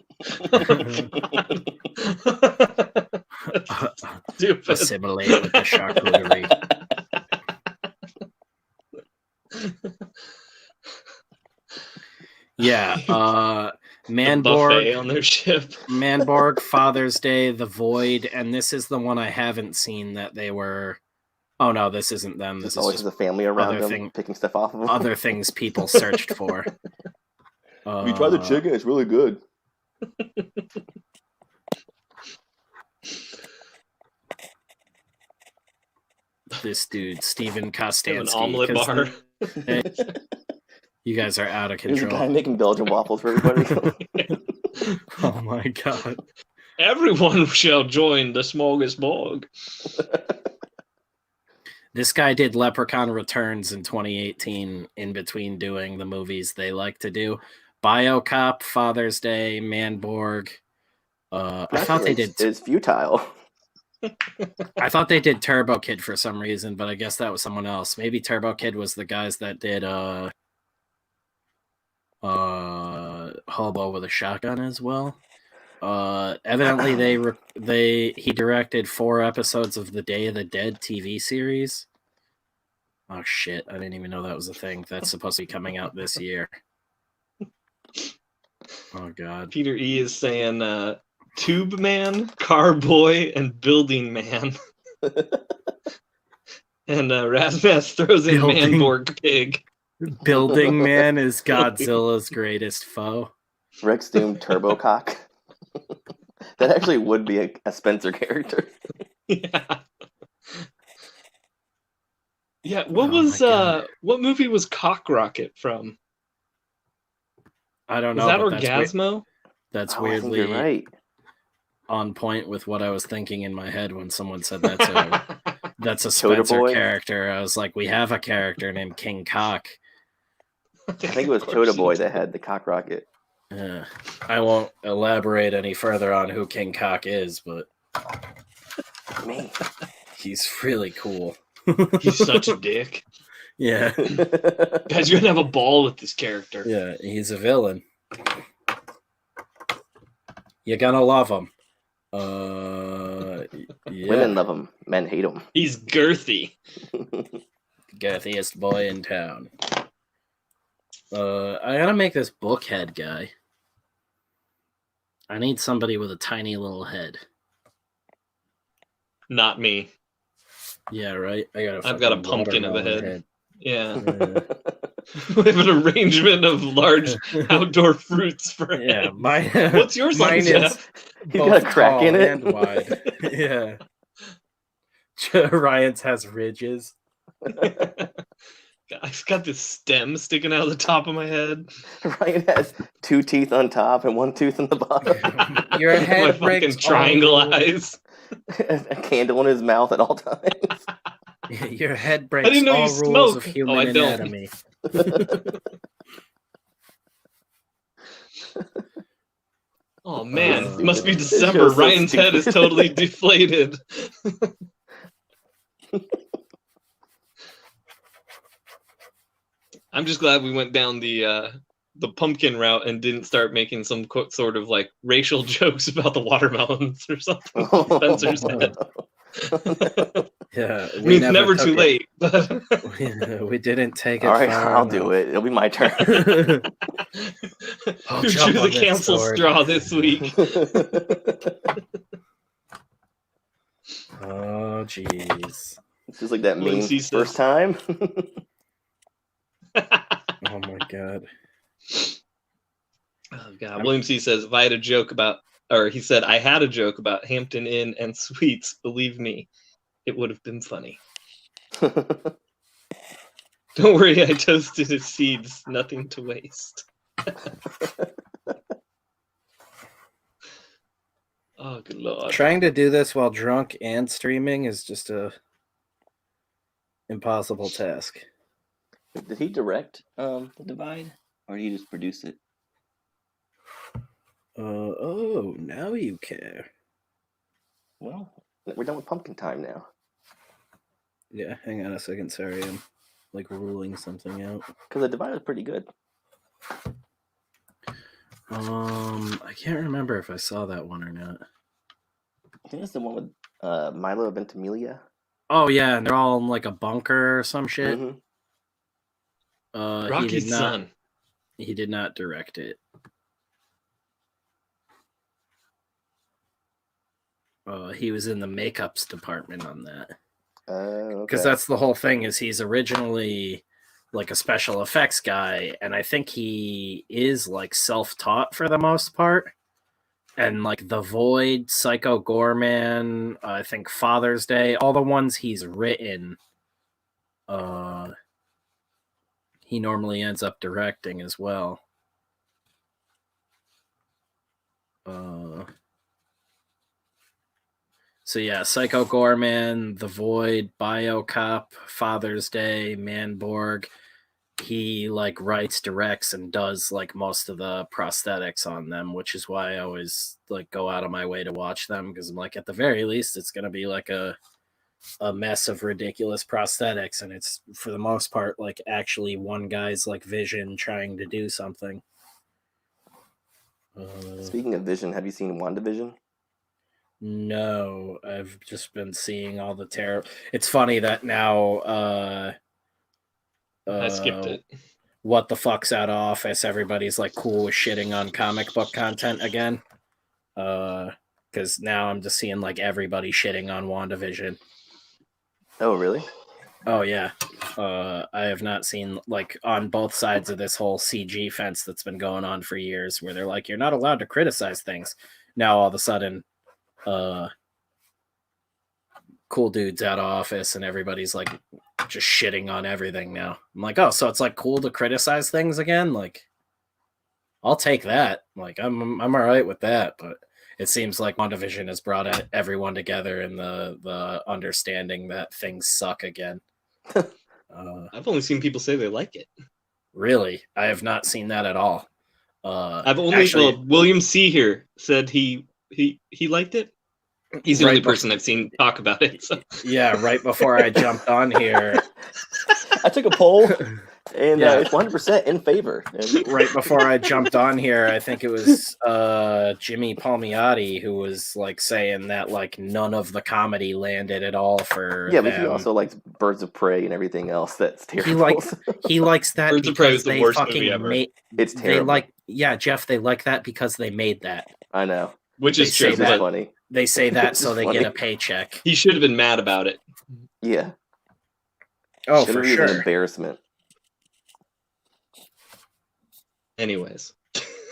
Stupid. Assimilate with the charcuterie. Yeah, Manborg on their ship. Manborg, Father's Day, The Void, and this is the one I haven't seen that they were. Oh no, this isn't them. This There's is always just the family around other them picking stuff off of them. other things people searched for. We tried the chicken; it's really good. This dude, Steven Kostansky. An omelet 'cause bar. Hey, you guys are out of There's a guy control. making Belgian waffles for everybody. Oh my god. Everyone shall join the smorgasbord. This guy did Leprechaun Returns in 2018 in between doing the movies they like to do. BioCop, Father's Day, Manborg. I thought they did. It's futile. I thought they did Turbo Kid for some reason, but I guess that was someone else. Maybe Turbo Kid was the guys that did Hobo with a Shotgun as well. Evidently he directed 4 episodes of the Day of the Dead TV series. Oh shit, I didn't even know that was a thing. That's supposed to be coming out this year. Oh god. Peter E is saying Tube Man, Car Boy, and Building Man. And Razmas throws in Building- Manborg Pig. Building Man is Godzilla's greatest foe. Rex Doom Turbocock. That actually would be a Spencer character. Yeah. Yeah, what Oh was my God. what movie was Cock Rocket from? I don't Was know. that but Orgasmo? That's Oh, I think weirdly you're right. on point with what I was thinking in my head when someone said that's a Chota Spencer Boy? character. I was like, we have a character named King Cock. I think it was Chota Boy that had the cock rocket. I won't elaborate any further on who King Cock is, but Me. he's really cool. He's such a dick. Yeah, Guys, you're gonna have a ball with this character. yeah, he's a villain. You're gonna love him. Yeah, Women love him. Men hate him. He's girthy. girthiest boy in town. I gotta make this bookhead guy. I need somebody with a tiny little head. Not me. Yeah, right. I've got a fucking pumpkin of a watermelon head. Yeah. Yeah. We have an arrangement of large outdoor fruits for a Yeah, head. mine. What's yours like, mine Jeff? He's got a both crack in tall it. and wide. Yeah. Ryan's has ridges. I've got this stem sticking out of the top of my head. Ryan has 2 teeth on top and 1 tooth on the bottom. Your My head fucking breaks triangle all rules. eyes. A candle in his mouth at all times. Your head breaks didn't know you all rules smoke. of human Oh, I don't. anatomy. Oh man, It's it must be just December. so Ryan's head is stupid. totally deflated. I'm just glad we went down the pumpkin route and didn't start making some sort of like racial jokes about the watermelons or something. Spencer's head. Yeah, I mean, it's never too took late. But we didn't take it. All right, far I'll do it. It'll be my turn. I'll who jump drew on the this cancel sword. straw this week? Oh, jeez. It's just like that William meme. C. says- First time. Oh my god. Oh god. William C. says, if I had a joke about, or he said, I had a joke about Hampton Inn and Suites. Believe me, it would have been funny. Don't worry, I toasted his seeds. Nothing to waste. Oh, good lord. Trying to do this while drunk and streaming is just a impossible task. Did he direct The Divide, or did he just produce it? Oh, now you care. Well, we're done with pumpkin time now. Yeah, hang on a second. Sorry, I'm like ruling something out. Because The Divide was pretty good. I can't remember if I saw that one or not. I think it's the one with Milo Ventimiglia. Oh yeah, and they're all in like a bunker or some shit. Mm-hmm. Rocky's son. He did not direct it. He was in the makeups department on that. Because that's the whole thing. Is he's originally like a special effects guy, and I think he is like self-taught for the most part. And like The Void, Psycho Gorman, I think Father's Day, all the ones he's written, he normally ends up directing as well. So yeah, Psycho Gorman, The Void, BioCop, Father's Day, Manborg. He like writes, directs, and does like most of the prosthetics on them, which is why I always like go out of my way to watch them, because I'm like, at the very least, it's gonna be like a mess of ridiculous prosthetics, and it's for the most part like actually one guy's like vision trying to do something. Speaking of vision, have you seen WandaVision? No, I've just been seeing all the terror. It's funny that now I skipped it. What the fuck's out of office? Everybody's like cool with shitting on comic book content again. Because now I'm just seeing like everybody shitting on WandaVision. Oh, really? Oh yeah. I have not seen like on both sides of this whole CG fence that's been going on for years, where they're like, you're not allowed to criticize things. Now all of a sudden, cool dudes out of office and everybody's like just shitting on everything now. I'm like, oh, so it's like cool to criticize things again? Like, I'll take that. Like, I'm all right with that. But it seems like WandaVision has brought everyone together in the understanding that things suck again. I've only seen people say they like it. Really? I have not seen that at all. I've only William C. here said he liked it. He's the only person I've seen talk about it. So. Yeah, right before I jumped on here. I took a poll, and it's 100% in favor. Right before I jumped on here, I think it was Jimmy Palmiotti who was like saying that like none of the comedy landed at all for but he also likes Birds of Prey and everything else that's terrible. He likes that. Birds of Prey is the worst movie ever. It's terrible. Jeff, they like that because they made that. I know. Which is true. That's funny. They say that so they get a paycheck. He should have been mad about it. Yeah. Oh, for sure. An embarrassment. Anyways.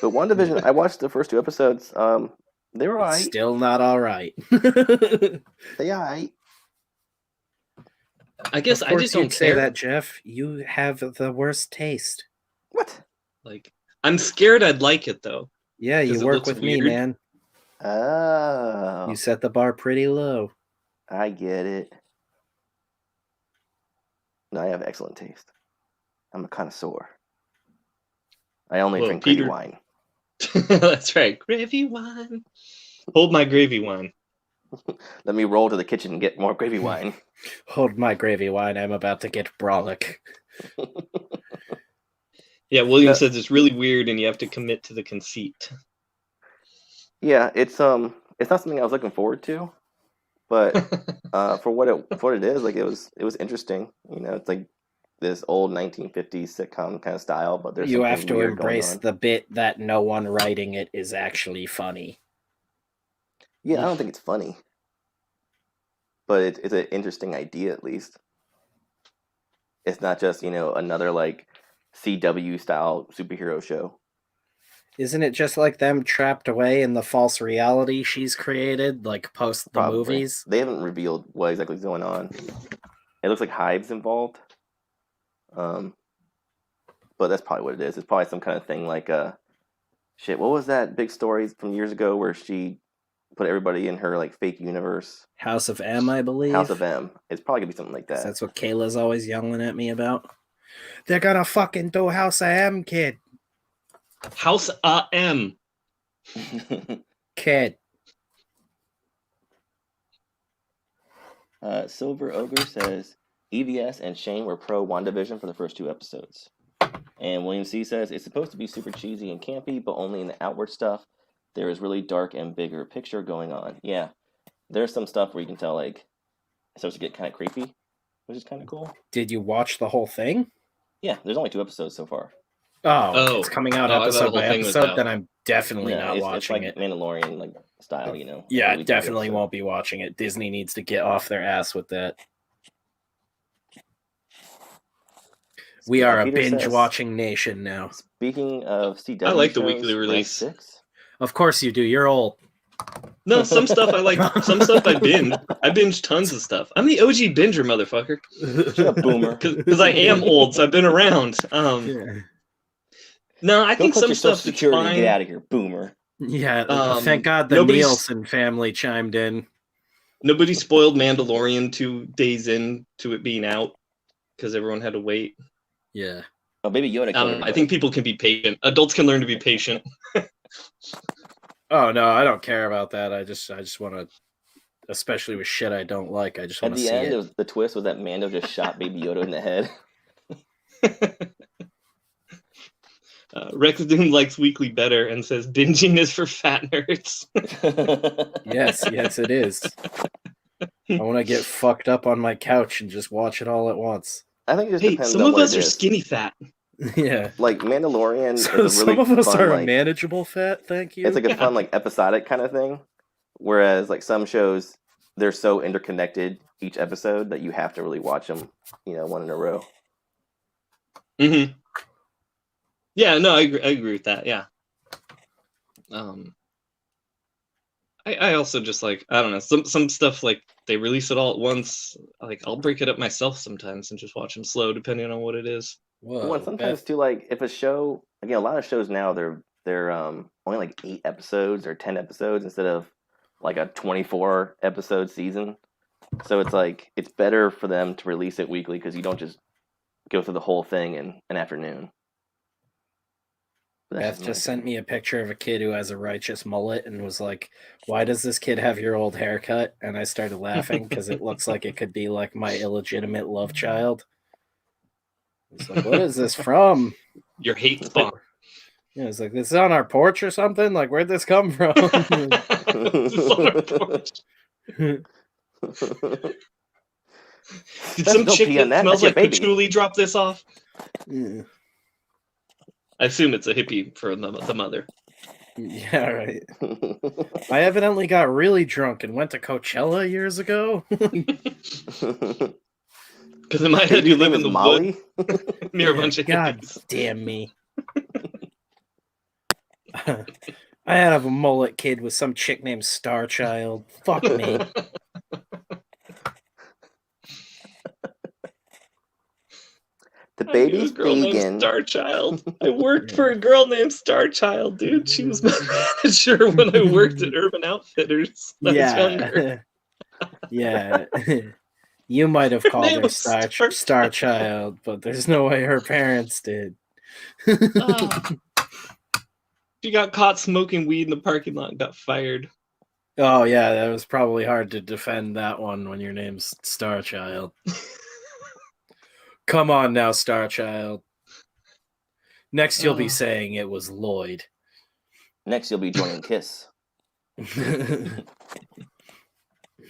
But WandaVision, I watched the first 2 episodes. They were alright. Still not alright. They alright. I guess I just don't say that, Jeff. You have the worst taste. What? Like, I'm scared I'd like it though. Yeah, you work with me, man. Oh. You set the bar pretty low. I get it. No, I have excellent taste. I'm a connoisseur. I only drink gravy wine. That's right. Gravy wine. Hold my gravy wine. Let me roll to the kitchen and get more gravy wine. Hold my gravy wine. I'm about to get brolic. Yeah, William says it's really weird and you have to commit to the conceit. Yeah, it's not something I was looking forward to, But for what it is, like it was interesting. You know, it's like this old 1950s sitcom kind of style, but there's You something have to weird going embrace on. the bit that no one writing it is actually funny. Yeah, I don't think it's funny, but it's an interesting idea at least. It's not just, you know, another like CW style superhero show. Isn't it just like them trapped away in the false reality she's created, like post the Probably. movies? They haven't revealed what exactly is going on. It looks like Hive's involved. But that's probably what it is. It's probably some kind of thing like shit, what was that big story from years ago where she put everybody in her like fake universe? House of M, I believe. House of M. It's probably gonna be something like that. That's what Kayla's always yelling at me about. They're gonna fucking do House of M, kid. House of M. Kid. Silver Ogre says EVS and Shane were pro WandaVision for the first 2 episodes. And William C says it's supposed to be super cheesy and campy, but only in the outward stuff. There is really dark and bigger picture going on. Yeah, there's some stuff where you can tell like it starts to get kind of creepy, which is kind of cool. Did you watch the whole thing? Yeah, there's only 2 episodes so far. Oh, it's coming out episode by episode. Then I'm definitely not watching it's like Mandalorian like style, you know. Yeah, really definitely won't be watching it. Disney needs to get off their ass with that. We are a binge-watching nation now. Speaking of CW, I like the weekly release. 6. Of course you do. You're old. No, some stuff I like. Some stuff I binge. I binge tons of stuff. I'm the OG binger, motherfucker. Shut up, boomer. Because I am old, so I've been around. No, I think some stuff. Security, fine. Get out of here, boomer. Yeah, thank God the Nielsen family chimed in. Nobody spoiled Mandalorian 2 days into it being out because everyone had to wait. Yeah. Oh, Baby Yoda. I think people can be patient. Adults can learn to be patient. Oh no, I don't care about that. I just want to, especially with shit I don't like. I just want to see it. At the end, the twist was that Mando just shot Baby Yoda in the head. Rex Doom likes weekly better and says binging is for fat nerds. Yes, it is. I want to get fucked up on my couch and just watch it all at once. I think it just depends some on of what us are skinny fat. Yeah, like Mandalorian. So is a really some of us fun, are like, manageable fat. Thank you. It's like a fun, like episodic kind of thing. Whereas, like some shows, they're so interconnected each episode that you have to really watch them, you know, one in a row. Mm-hmm. Yeah, no, I agree with that. Yeah. I also just like, I don't know, some stuff like they release it all at once. Like I'll break it up myself sometimes and just watch them slow, depending on what it is. Well, sometimes too, like if a show, again, a lot of shows now they're only like 8 episodes or 10 episodes instead of like a 24 episode season. So it's like it's better for them to release it weekly because you don't just go through the whole thing in an afternoon. Beth just sent me a picture of a kid who has a righteous mullet and was like, "Why does this kid have your old haircut?" And I started laughing because it looks like it could be like my illegitimate love child. It's like, what is this from? Your hate spawn. Yeah, it's like, this is on our porch or something? Like, where'd this come from? This is on our porch. Did some chick that smells like patchouli drop this off? Yeah. I assume it's a hippie for the mother. Yeah, right. I evidently got really drunk and went to Coachella years ago. Because in my head, you live in the Molly wood near a bunch of God hippies. Damn me. I had a mullet kid with some chick named Starchild. Fuck me. The baby's vegan. Starchild. I worked for a girl named Starchild, dude. She was my manager when I worked at Urban Outfitters. I was younger. Yeah. You might have called her Starchild, but there's no way her parents did. She got caught smoking weed in the parking lot and got fired. Oh, yeah, that was probably hard to defend that one when your name's Starchild. Come on now, Starchild. Next, you'll be saying it was Lloyd. Next, you'll be joining Kiss.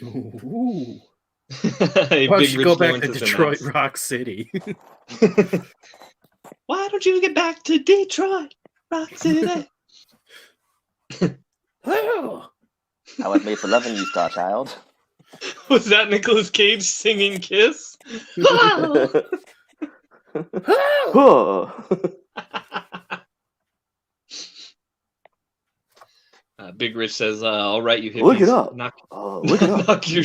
Ooh. A Why don't big you rich go back Lawrence to is a Detroit mouse. Rock City? Why don't you get back to Detroit Rock City? Oh. I was made for loving you, Star Child. Was that Nicolas Cage singing Kiss? Big Rich says, "All right, you hippies, Look it up. knock, Look it up. knock your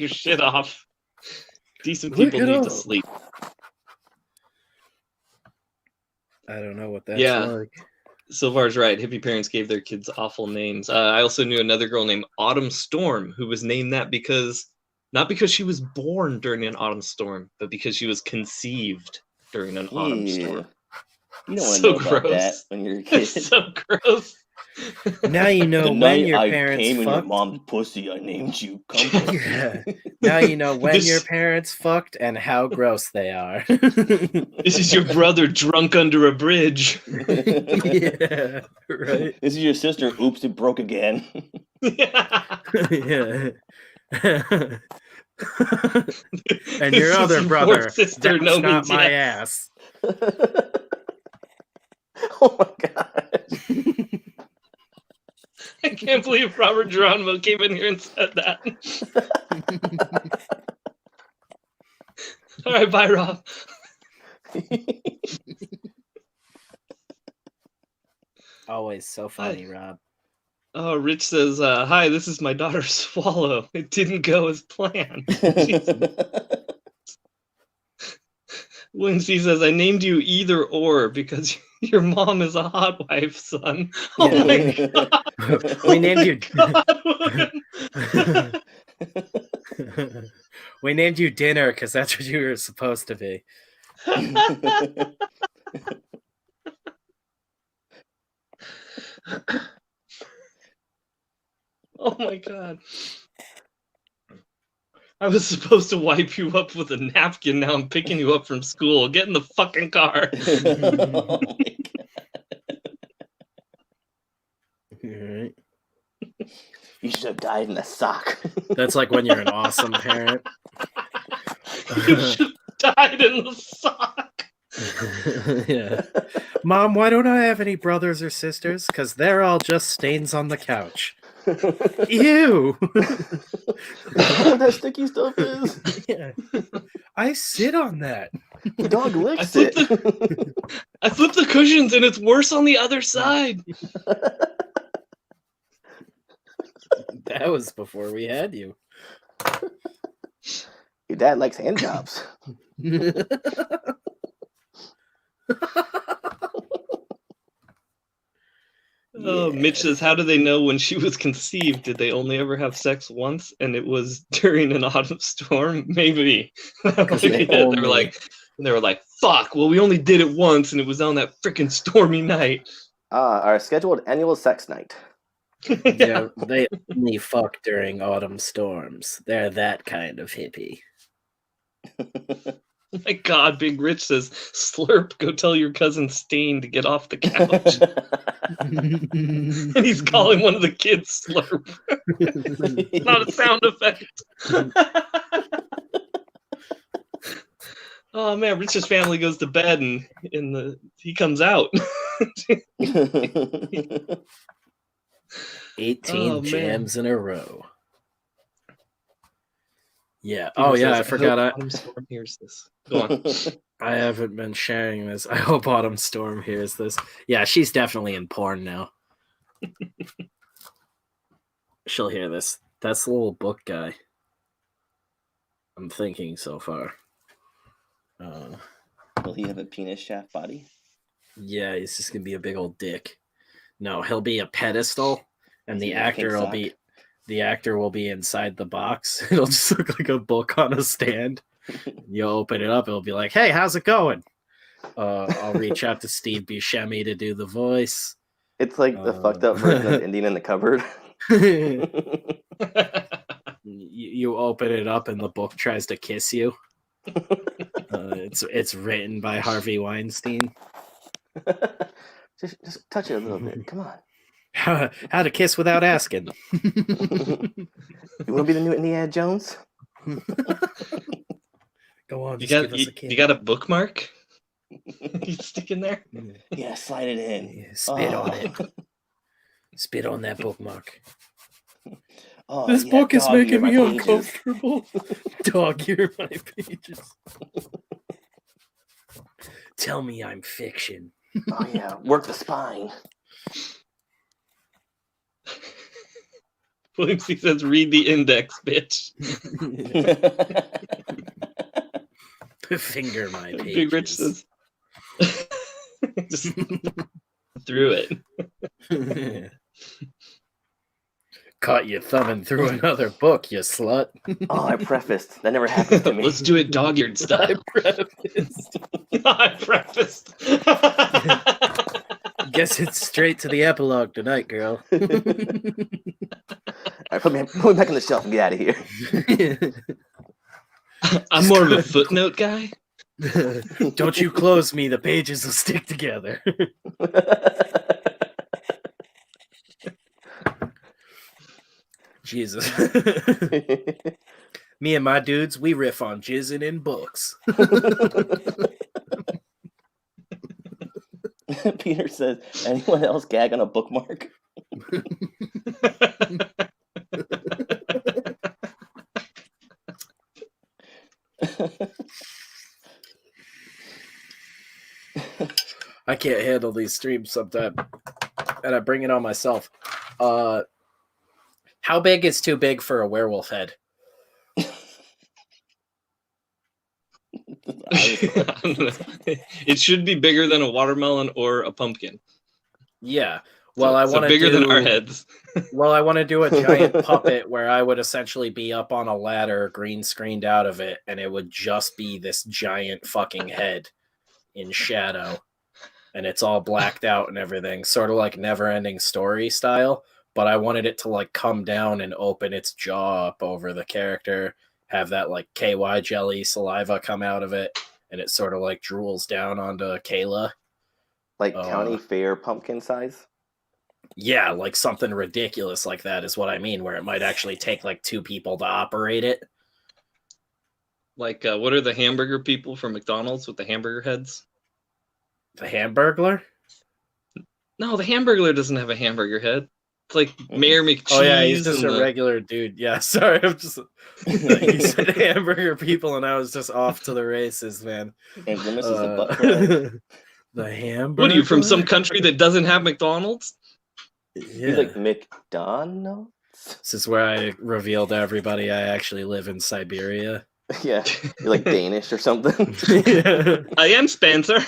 shit off. Decent Look people it need to up." sleep." I don't know what that's Yeah. like. Silvar's right. Hippie parents gave their kids awful names. I also knew another girl named Autumn Storm who was named that not because she was born during an autumn storm, but because she was conceived during an autumn storm. You don't want to So know about gross. that when you're a kid. It's so gross. Now you know The when night your I parents came in your fucked. mom's pussy, I named you Cum. Yeah. Now you know when This- your parents fucked and how gross they are. This is your brother drunk under a bridge. Yeah, right. This is your sister. Oops, it broke again. Yeah. And your This is other your brother, fourth sister, that's no not means my yes. ass. Oh my god. I can't believe Robert Geronimo came in here and said that. All right, bye, Rob. Always so funny, Rob. Oh, Rich says, "Hi, this is my daughter Swallow. It didn't go as planned." Lindsay says, "I named you either or because your mom is a hot wife, son." Oh Yeah. my god. We named you. God, We named you Dinner because that's what you were supposed to be. Oh my god. I was supposed to wipe you up with a napkin. Now I'm picking you up from school. Get in the fucking car. Oh my god. Alright. You should have died in a sock. That's like when you're an awesome parent. You should have died in the sock. Yeah. Mom, why don't I have any brothers or sisters? Because they're all just stains on the couch. Ew. What that sticky stuff is? Yeah. I sit on that. The dog licks I it. I flipped the cushions and it's worse on the other side. That was before we had you. Your dad likes hand jobs. Oh, Mitch says, "How do they know when she was conceived? Did they only ever have sex once and it was during an autumn storm? Maybe." They They were like, "Fuck, well, we only did it once and it was on that freaking stormy night." Our scheduled annual sex night. Yeah, they only fuck during autumn storms. They're that kind of hippie. Oh my god, Big Rich says, "Slurp, go tell your cousin Stain to get off the couch." And he's calling one of the kids Slurp. Not a sound effect. Oh man, Rich's family goes to bed and he comes out. 18 Oh, jams in a row. Yeah. Peter Oh yeah, says, I forgot. hope Autumn Storm hears this. Go on. I haven't been sharing this. I hope Autumn Storm hears this. Yeah, she's definitely in porn now. She'll hear this. That's the little book guy. I'm thinking so far. Will he have a penis shaft body? Yeah, he's just gonna be a big old dick. No, he'll be a pedestal, and the actor will be inside the box. It'll just look like a book on a stand. You open it up, it'll be like, "Hey, how's it going?" I'll reach out to Steve Buscemi to do the voice. It's like the fucked up version of Indian in the cupboard. You open it up, and the book tries to kiss you. It's written by Harvey Weinstein. Just touch it a little bit. Come on. How to kiss without asking. You want to be the new Indiana Jones? Go on, You just give us a kiss. you got a bookmark? You stick in there? Yeah, slide it in. Yeah, spit on it. Spit on that bookmark. Oh, This yeah, book is dog ear making my me pages. uncomfortable. Dog ear my pages. Tell me I'm fiction. Oh yeah, work the spine. William C says, read the index, bitch. Finger my pages. Big Rich says, just through it. Caught you thumbing through another book, you slut. Oh, I prefaced. That never happened to me. Let's do it dog-eared style. I prefaced. Guess it's straight to the epilogue tonight, girl. All right, put me back on the shelf and get out of here. I'm more of a footnote guy. Don't you close me, the pages will stick together. Jesus. Me and my dudes, we riff on jizzing in books. Peter says, anyone else gag on a bookmark? I can't handle these streams sometimes, and I bring it on myself. How big is too big for a werewolf head? It should be bigger than a watermelon or a pumpkin. Yeah. Well, I want to bigger than our heads. Well, I want to do a giant puppet where I would essentially be up on a ladder, green screened out of it, and it would just be this giant fucking head in shadow, and it's all blacked out and everything, sort of like Never-Ending Story style. But I wanted it to like come down and open its jaw up over the character, have that like KY jelly saliva come out of it, and it sort of like drools down onto Kayla. Like county fair pumpkin size? Yeah, like something ridiculous like that is what I mean, where it might actually take like 2 people to operate it. Like, what are the hamburger people from McDonald's with the hamburger heads? The Hamburglar? No, the Hamburglar doesn't have a hamburger head. It's like Mayor McCheese. Oh yeah, he's just a regular dude. Yeah, sorry, I'm just. You said hamburger people, and I was just off to the races, man. And Grimace is the butt plug. The Hamburger. What are you from? Some country that doesn't have McDonald's? Yeah. He's like McDonald's. This is where I revealed to everybody I actually live in Siberia. Yeah, you're like Danish or something. Yeah. I am Spencer.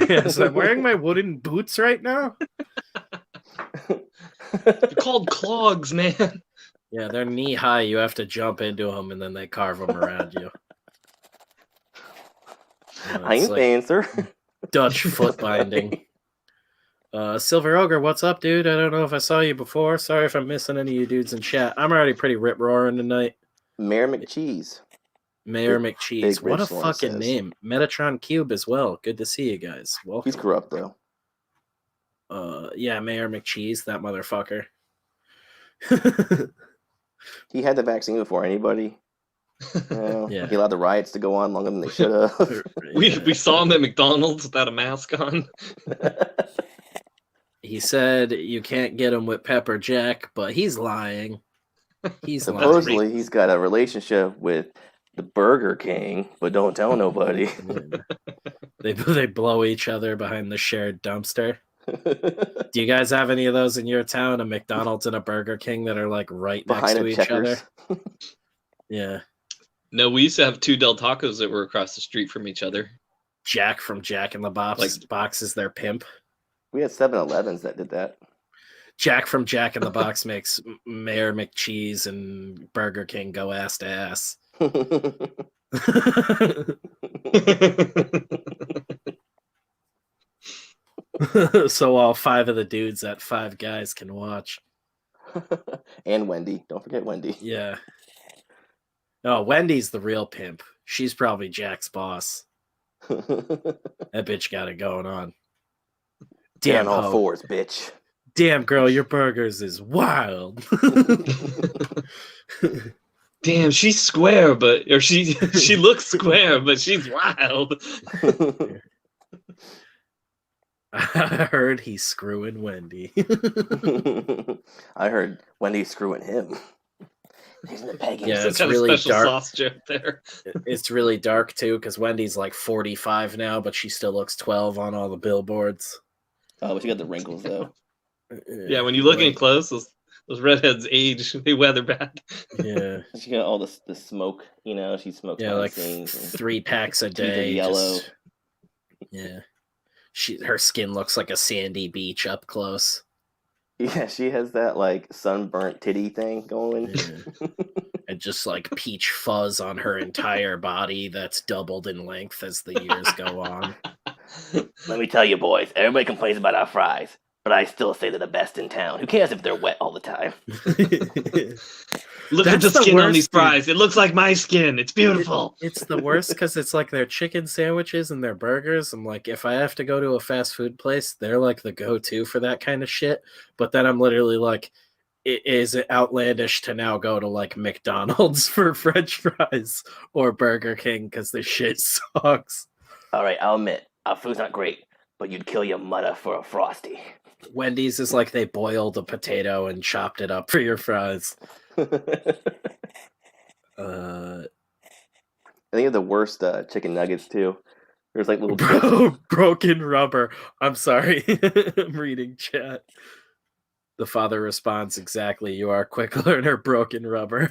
Yes, I'm wearing my wooden boots right now. They're called clogs, man. Yeah, they're knee high. You have to jump into them, and then they carve them around you. I'm Spencer. Dutch foot binding. Silver Ogre, what's up, dude? I don't know if I saw you before. Sorry if I'm missing any of you dudes in chat. I'm already pretty rip-roaring tonight. Mayor McCheese. Mayor McCheese. What a fucking says. name. Metatron Cube as well. Good to see you guys. Welcome. He's corrupt, though. Yeah, Mayor McCheese, that motherfucker. He had the vaccine before anybody. Yeah. He allowed the riots to go on longer than they should have. We saw him at McDonald's without a mask on. He said you can't get him with Pepper Jack, but he's lying. Supposedly, lying. he's got a relationship with the Burger King, but don't tell nobody. They blow each other behind the shared dumpster. Do you guys have any of those in your town? A McDonald's and a Burger King that are like right next to each other? Yeah. No, we used to have 2 Del Tacos that were across the street from each other. Jack from Jack in the Box is their pimp. We had 7-Elevens that did that. Jack from Jack in the Box makes Mayor McCheese and Burger King go ass to ass. So all 5 of the dudes at Five Guys can watch. And Wendy. Don't forget Wendy. Yeah. Oh, Wendy's the real pimp. She's probably Jack's boss. That bitch got it going on. Damn all fours, bitch. Damn, girl, your burgers is wild. Damn, she's square, or she looks square, but she's wild. I heard he's screwing Wendy. I heard Wendy's screwing him. He's in the pegging. Yeah, it's Some kind really of special dark. sauce joke there. It's really dark too, because Wendy's like 45 now, but she still looks 12 on all the billboards. Oh, but she got the wrinkles though. Yeah, when you look in close, those redheads age. They weather bad. Yeah, she got all the smoke. You know, she smokes. Yeah, like 3 packs a day. Yellow. Yeah, her skin looks like a sandy beach up close. Yeah, she has that like sunburnt titty thing going. Yeah. And just like peach fuzz on her entire body that's doubled in length as the years go on. Let me tell you, boys, everybody complains about our fries, but I still say they're the best in town. Who cares if they're wet all the time? Look at the skin on these fries. It looks like my skin. It's beautiful. It's the worst because it's like their chicken sandwiches and their burgers. I'm like, if I have to go to a fast food place, they're like the go-to for that kind of shit. But then I'm literally like, is it outlandish to now go to like McDonald's for French fries or Burger King because the shit sucks? All right, I'll admit, our food's not great, but you'd kill your mother for a Frosty. Wendy's is like they boiled a potato and chopped it up for your fries. I think of the worst chicken nuggets too. There's like little broken rubber. I'm sorry. I'm reading chat. The father responds, exactly. You are a quick learner, broken rubber.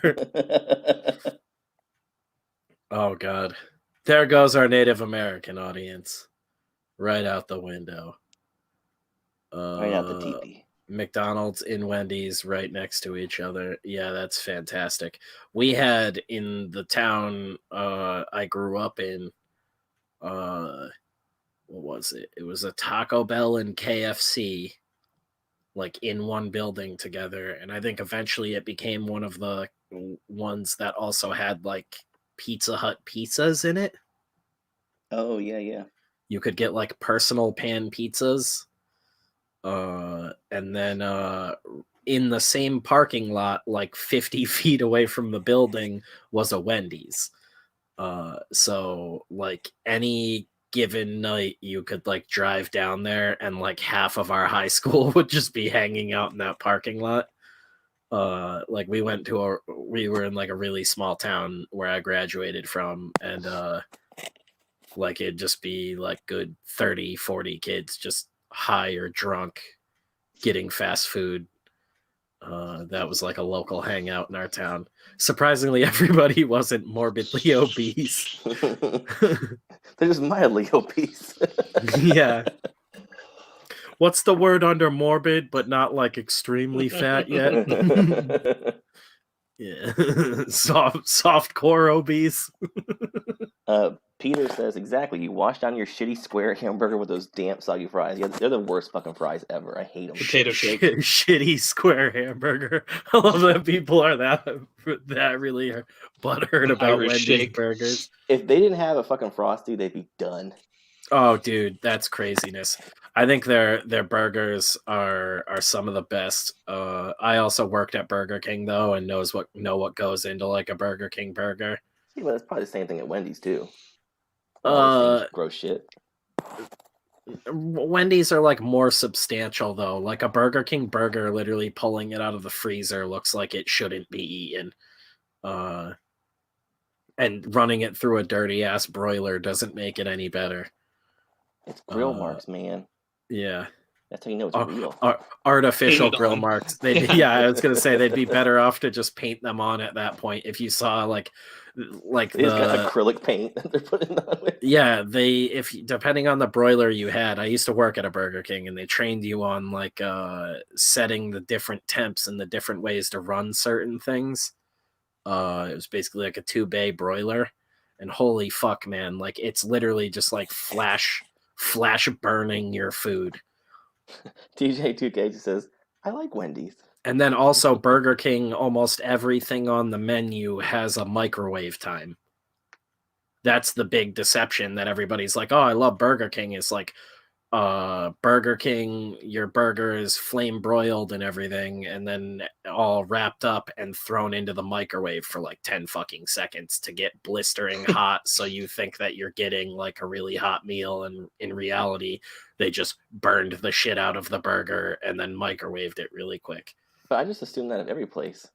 Oh God. There goes our Native American audience. Right out the window. Right out the teepee. McDonald's and Wendy's right next to each other. Yeah, that's fantastic. We had in the town I grew up in, what was it? It was a Taco Bell and KFC, like in one building together. And I think eventually it became one of the ones that also had like Pizza Hut pizzas in it. Oh, yeah. You could get like personal pan pizzas. And then in the same parking lot, like 50 feet away from the building, was a Wendy's. So like any given night, you could like drive down there, and like half of our high school would just be hanging out in that parking lot. Like we were in like a really small town where I graduated from, and like it'd just be like good 30-40 kids just high or drunk getting fast food. That was like a local hangout in our town. Surprisingly, everybody wasn't morbidly obese. They're just mildly obese. Yeah. What's the word under morbid but not like extremely fat yet? Yeah. soft core obese. Peter says, exactly. You wash down your shitty square hamburger with those damp soggy fries. Yeah, they're the worst fucking fries ever. I hate them. Potato shake. Shitty square hamburger. I love that people are that really butthurt about Wendy's shake. Burgers. If they didn't have a fucking Frosty, they'd be done. Oh, dude, that's craziness. I think their burgers are some of the best. I also worked at Burger King though, and know what goes into like a Burger King burger. Yeah, but it's probably the same thing at Wendy's too. Gross shit. Wendy's are like more substantial though. Like a Burger King burger, literally pulling it out of the freezer looks like it shouldn't be eaten. And running it through a dirty ass broiler doesn't make it any better. It's grill marks, man. Yeah. That's how you know it's real. Artificial grill marks. I was gonna say they'd be better off to just paint them on at that point. If you saw like they just got acrylic paint that they're putting on it. Yeah, depending on the broiler you had. I used to work at a Burger King, and they trained you on like setting the different temps and the different ways to run certain things. It was basically like a 2-bay broiler, and holy fuck, man! Like it's literally just like flash burning your food. TJ2K just says, I like Wendy's. And then also Burger King, almost everything on the menu has a microwave time. That's the big deception that everybody's like, oh, I love Burger King. It's like Burger King, your burger is flame broiled and everything, and then all wrapped up and thrown into the microwave for like 10 fucking seconds to get blistering hot. So you think that you're getting like a really hot meal, and in reality, they just burned the shit out of the burger and then microwaved it really quick. But I just assumed that at every place.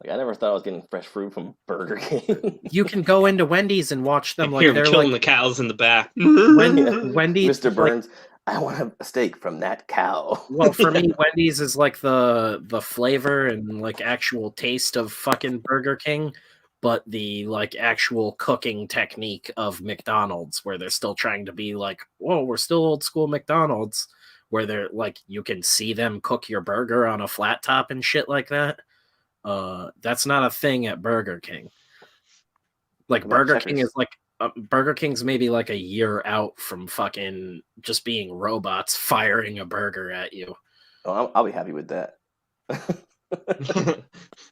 Like I never thought I was getting fresh fruit from Burger King. You can go into Wendy's and watch them like Here, they're killing like the cows in the back. Wendy's. Mr. Burns, I want a steak from that cow. Well, for me, Wendy's is like the flavor and like actual taste of fucking Burger King, but the like actual cooking technique of McDonald's, where they're still trying to be like, whoa, we're still old school McDonald's, where they're like you can see them cook your burger on a flat top and shit like that. That's not a thing at Burger King. Like Burger King is like Burger King's maybe like a year out from fucking just being robots firing a burger at you. Oh, I'll be happy with that.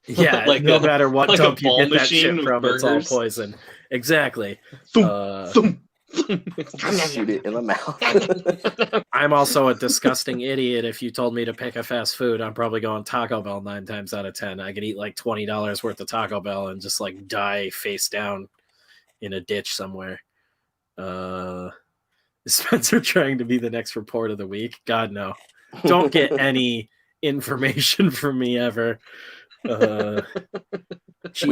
Yeah, like no matter what like dump you get that machine shit from, it's all burgers. poison. Exactly. Shoot it in the mouth. I'm also a disgusting idiot. If you told me to pick a fast food, I'm probably going Taco Bell 9 times out of 10. I could eat like $20 worth of Taco Bell and just like die face down in a ditch somewhere. Is Spencer trying to be the next report of the week? God, no. Don't get any information from me ever. We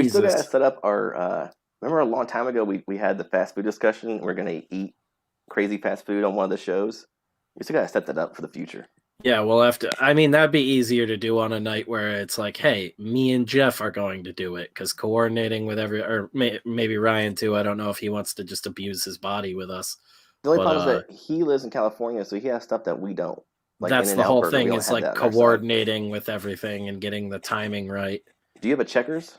still gotta set up our remember a long time ago we had the fast food discussion. We're gonna eat crazy fast food on one of the shows. We still gotta set that up for the future. Yeah, we'll have to. I mean, that'd be easier to do on a night where it's like, hey, me and Jeff are going to do it, because coordinating with maybe Ryan too. I don't know if he wants to just abuse his body with us. The only problem is that he lives in California, so he has stuff that we don't. Like that's the whole thing, is like coordinating with everything and getting the timing right. Do you have a Checkers?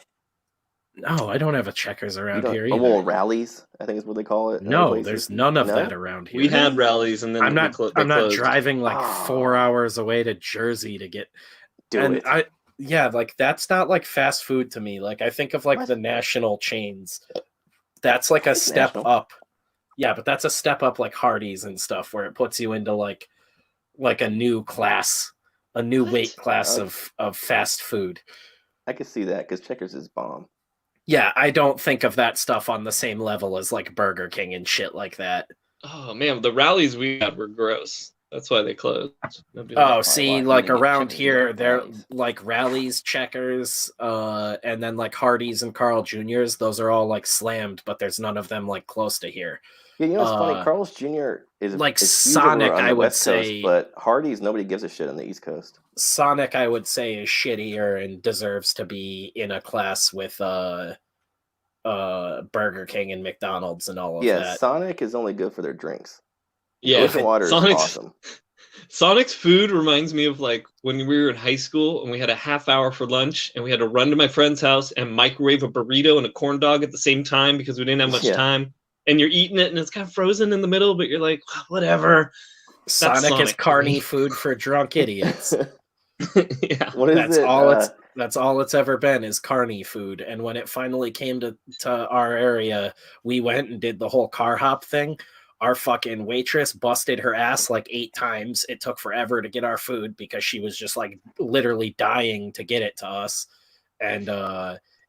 No, I don't have a Checkers around here either. Oh, well, Rallies, I think is what they call it. No, there's none of that around here. We had Rallies, and then I'm not driving like 4 hours away to Jersey to get. Like that's not like fast food to me. Like I think of like the national chains. That's like a step up. Yeah, but that's a step up like Hardee's and stuff, where it puts you into like a new class, a new weight class of fast food. I can see that because Checkers is bomb. Yeah, I don't think of that stuff on the same level as like Burger King and shit like that. Oh man, the Rallies we had were gross. That's why they closed. See, like around here, they're like Rallies, Checkers, and then like Hardee's and Carl Jr.'s. Those are all like slammed, but there's none of them like close to here. Yeah, you know what's funny? Carl's Jr. is like Sonic, I would say, but Hardee's nobody gives a shit on the East Coast. Sonic, I would say, is shittier and deserves to be in a class with Burger King and McDonald's and all of that. Yeah, Sonic is only good for their drinks. Yeah, Ocean water is awesome. Sonic's food reminds me of like when we were in high school and we had a half hour for lunch and we had to run to my friend's house and microwave a burrito and a corn dog at the same time because we didn't have much time. And you're eating it and it's kind of frozen in the middle, but you're like, whatever. Sonic is carny food for drunk idiots. Yeah, what is that's all it's ever been, is carny food. And when it finally came to our area, we went and did the whole car hop thing. Our fucking waitress busted her ass like 8 times. It took forever to get our food because she was just like literally dying to get it to us. And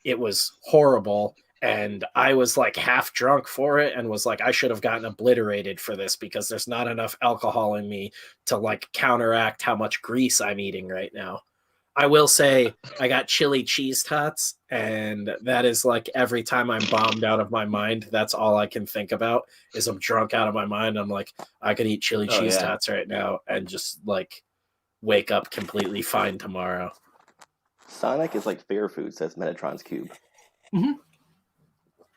it was horrible. And I was like half drunk for it and was like, I should have gotten obliterated for this because there's not enough alcohol in me to like counteract how much grease I'm eating right now. I will say I got chili cheese tots, and that is like every time I'm bombed out of my mind, that's all I can think about is I'm drunk out of my mind. I'm like, I could eat chili cheese tots right now and just like wake up completely fine tomorrow. Sonic is like fair food, says Metatron's Cube. Mm-hmm.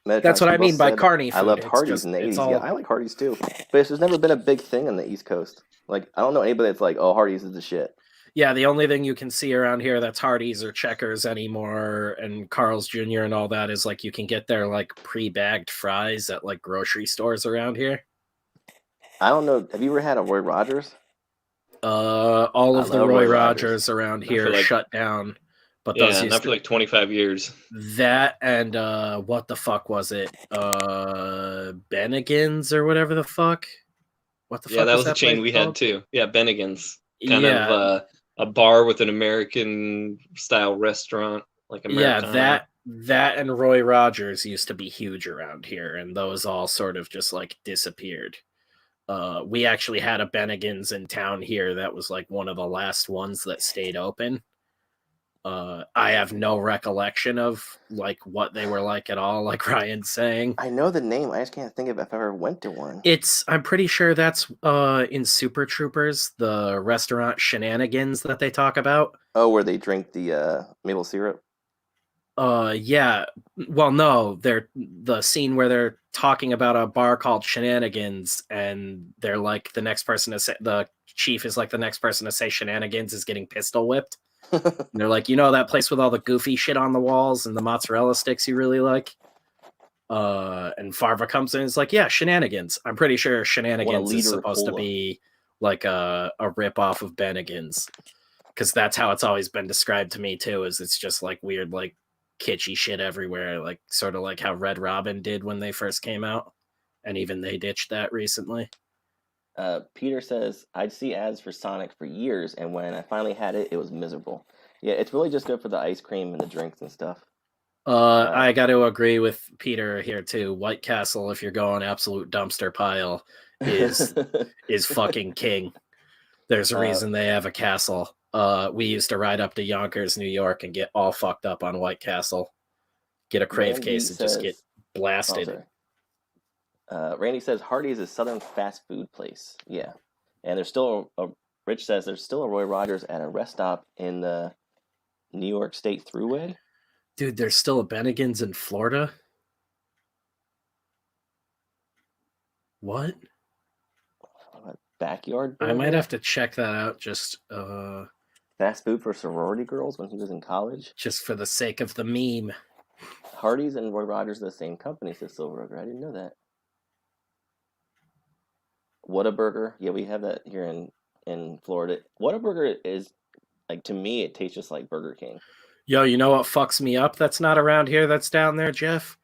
That's what I mean by carny food. I loved Hardee's in the 80s. Yeah, I like Hardee's too. But there's never been a big thing on the East Coast. Like, I don't know anybody that's like, oh, Hardee's is the shit. Yeah, the only thing you can see around here that's Hardee's or Checkers anymore and Carl's Jr. and all that is like you can get their like pre-bagged fries at like grocery stores around here. I don't know. Have you ever had a Roy Rogers? All of the Roy Rogers around here shut down. But those not for like 25 years. That and what the fuck was it? Bennigan's or whatever the fuck. What the Yeah, fuck that was was a that chain place we called? had too. Yeah, Bennigan's. Kind Yeah, of a bar with an American style restaurant, like yeah, Americana. that and Roy Rogers used to be huge around here, and those all sort of just like disappeared. We actually had a Bennigan's in town here that was like one of the last ones that stayed open. I have no recollection of like what they were like at all, like Ryan's saying. I know the name. I just can't think of if I ever went to one. I'm pretty sure that's in Super Troopers, the restaurant Shenanigans that they talk about. Oh, where they drink the maple syrup. Yeah. Well, no, they're the scene where they're talking about a bar called Shenanigans, and they're like the next person to say, the chief is like the next person to say Shenanigans is getting pistol whipped. And they're like, you know, that place with all the goofy shit on the walls and the mozzarella sticks you really like. And Farva comes in and is like, yeah, Shenanigans. I'm pretty sure Shenanigans is supposed to be like a rip off of Bennigan's, because that's how it's always been described to me too. Is it's just like weird, like kitschy shit everywhere, like sort of like how Red Robin did when they first came out, and even they ditched that recently. Peter says, I'd see ads for Sonic for years, and when I finally had it, it was miserable. Yeah, it's really just good for the ice cream and the drinks and stuff. I got to agree with Peter here too. White Castle, if you're going absolute dumpster pile, is fucking king. There's a reason they have a castle. We used to ride up to Yonkers, New York, and get all fucked up on White Castle. Get a crave case and just get blasted. Randy says Hardee's is a southern fast food place. Yeah, and there's still Rich says there's still a Roy Rogers at a rest stop in the New York State Thruway. Dude, there's still a Bennigan's in Florida. What? Backyard burger? I might have to check that out. Just fast food for sorority girls when he was in college. Just for the sake of the meme. Hardee's and Roy Rogers are the same company, says Silverberger. I didn't know that. Whataburger, yeah, we have that here in Florida. Whataburger is like, to me, it tastes just like Burger King. Yo, you know what fucks me up? That's not around here. That's down there, Jeff.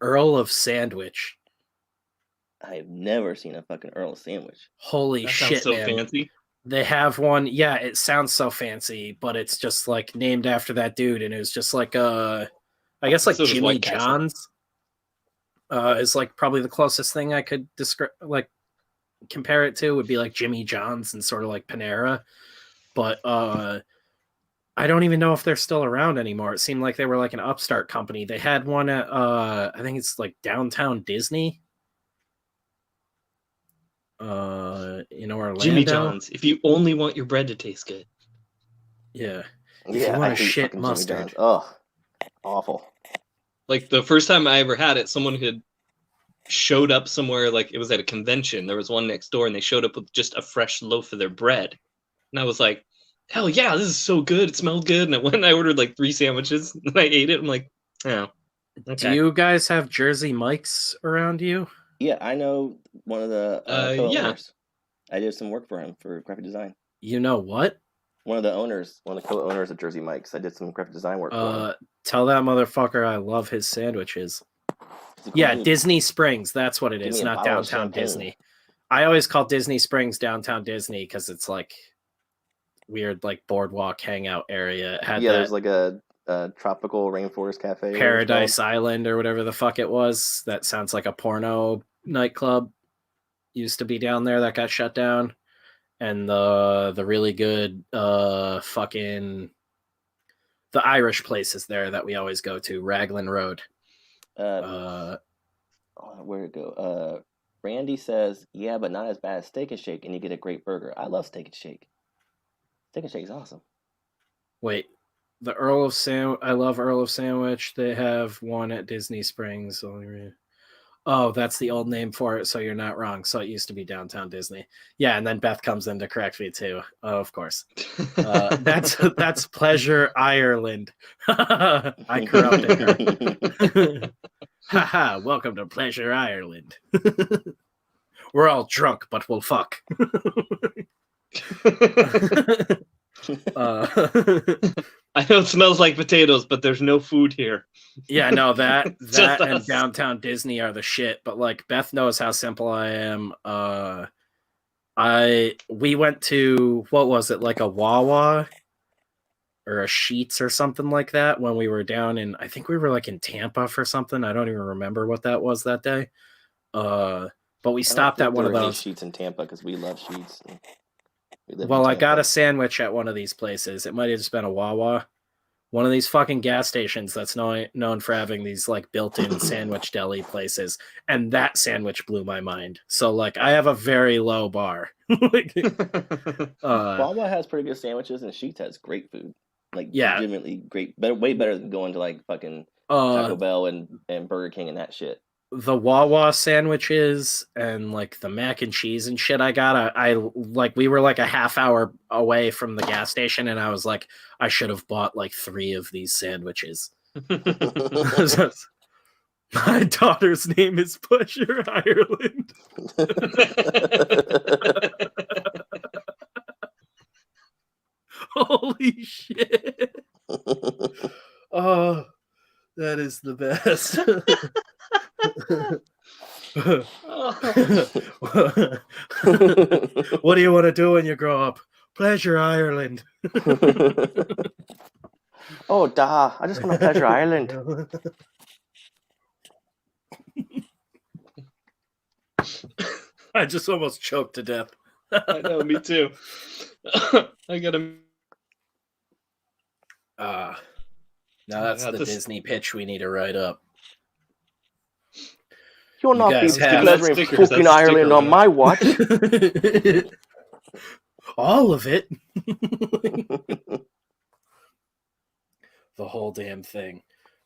Earl of Sandwich. I've never seen a fucking Earl of Sandwich. Holy shit, so man! Fancy. They have one. Yeah, it sounds so fancy, but it's just like named after that dude, and it was just like I guess like Jimmy John's. Is like probably the closest thing I could describe, like compare it to would be like Jimmy John's and sort of like Panera, but I don't even know if they're still around anymore. It seemed like they were like an upstart company. They had one at I think it's like downtown Disney. In Orlando. Jimmy John's. If you only want your bread to taste good. Yeah. If you want a shit mustard. Oh, awful. Like the first time I ever had it, someone had showed up somewhere, like it was at a convention. There was one next door, and they showed up with just a fresh loaf of their bread. And I was like, hell yeah, this is so good. It smelled good. And I went and I ordered like 3 sandwiches, and I ate it. I'm like, oh. Okay. Do you guys have Jersey Mike's around you? Yeah, I know one of the co-owners. I did some work for him for graphic design. You know what? One of the co-owners of Jersey Mike's. I did some graphic design work for him. Tell that motherfucker I love his sandwiches. Yeah, Disney Springs. That's what it is, not downtown Disney. I always call Disney Springs downtown Disney because it's like weird, like boardwalk hangout area. There's like a tropical rainforest cafe. Paradise Island or whatever the fuck it was. That sounds like a porno nightclub. Used to be down there that got shut down. And the really good fucking the Irish places there that we always go to, Raglan Road. Where'd it go? Randy says, yeah, but not as bad as Steak and Shake, and you get a great burger. I love Steak and Shake. Steak and Shake is awesome. Wait, I love Earl of Sandwich. They have one at Disney Springs. Oh, that's the old name for it, so you're not wrong. So it used to be downtown Disney. Yeah, and then Beth comes in to correct me too. Oh, of course. That's Pleasure Ireland. I corrupted her. Haha, welcome to Pleasure Ireland. We're all drunk, but we'll fuck. I know it smells like potatoes, but there's no food here. Yeah, no, that and downtown Disney are the shit. But like Beth knows how simple I am. We went to, what was it, like a Wawa or a Sheets or something like that when we were down in, I think we were like in Tampa for something. I don't even remember what that was that day. But we stopped at one of those. Sheets in Tampa because we love Sheets. Well, I got a sandwich at one of these places. It might have just been a Wawa. One of these fucking gas stations that's known for having these like built-in sandwich deli places, and that sandwich blew my mind. So like, I have a very low bar. Wawa has pretty good sandwiches, and Sheets has great food. Like, legitimately great, way better than going to like fucking Taco Bell and Burger King and that shit. The Wawa sandwiches and like the mac and cheese and shit I got, I like, we were like a half hour away from the gas station, and I was like, I should have bought like 3 of these sandwiches. My daughter's name is Pleasure Ireland. Holy shit. Oh, that is the best. What do you want to do when you grow up? Pleasure Ireland. Oh, I just want to Pleasure Ireland. I just almost choked to death. I know, me too. I gotta. Now that's the Disney pitch we need to write up. You'll not be pleasuring fucking Ireland on my watch. All of it. The whole damn thing.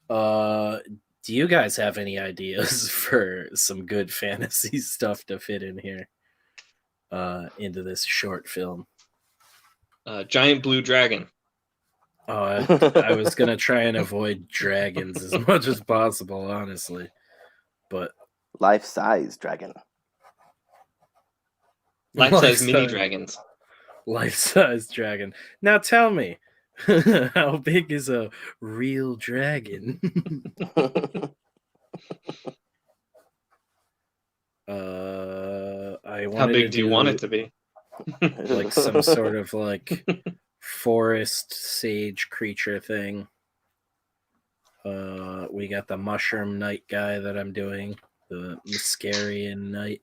Do you guys have any ideas for some good fantasy stuff to fit in here? Into this short film? Giant blue dragon. I was gonna try and avoid dragons as much as possible, honestly. But life-size dragon. Life-size mini dragons. Life-size dragon. Now tell me, how big is a real dragon? How big do you want it to be? Like some sort of like forest sage creature thing. We got the mushroom knight guy that I'm doing, the Muscarian knight.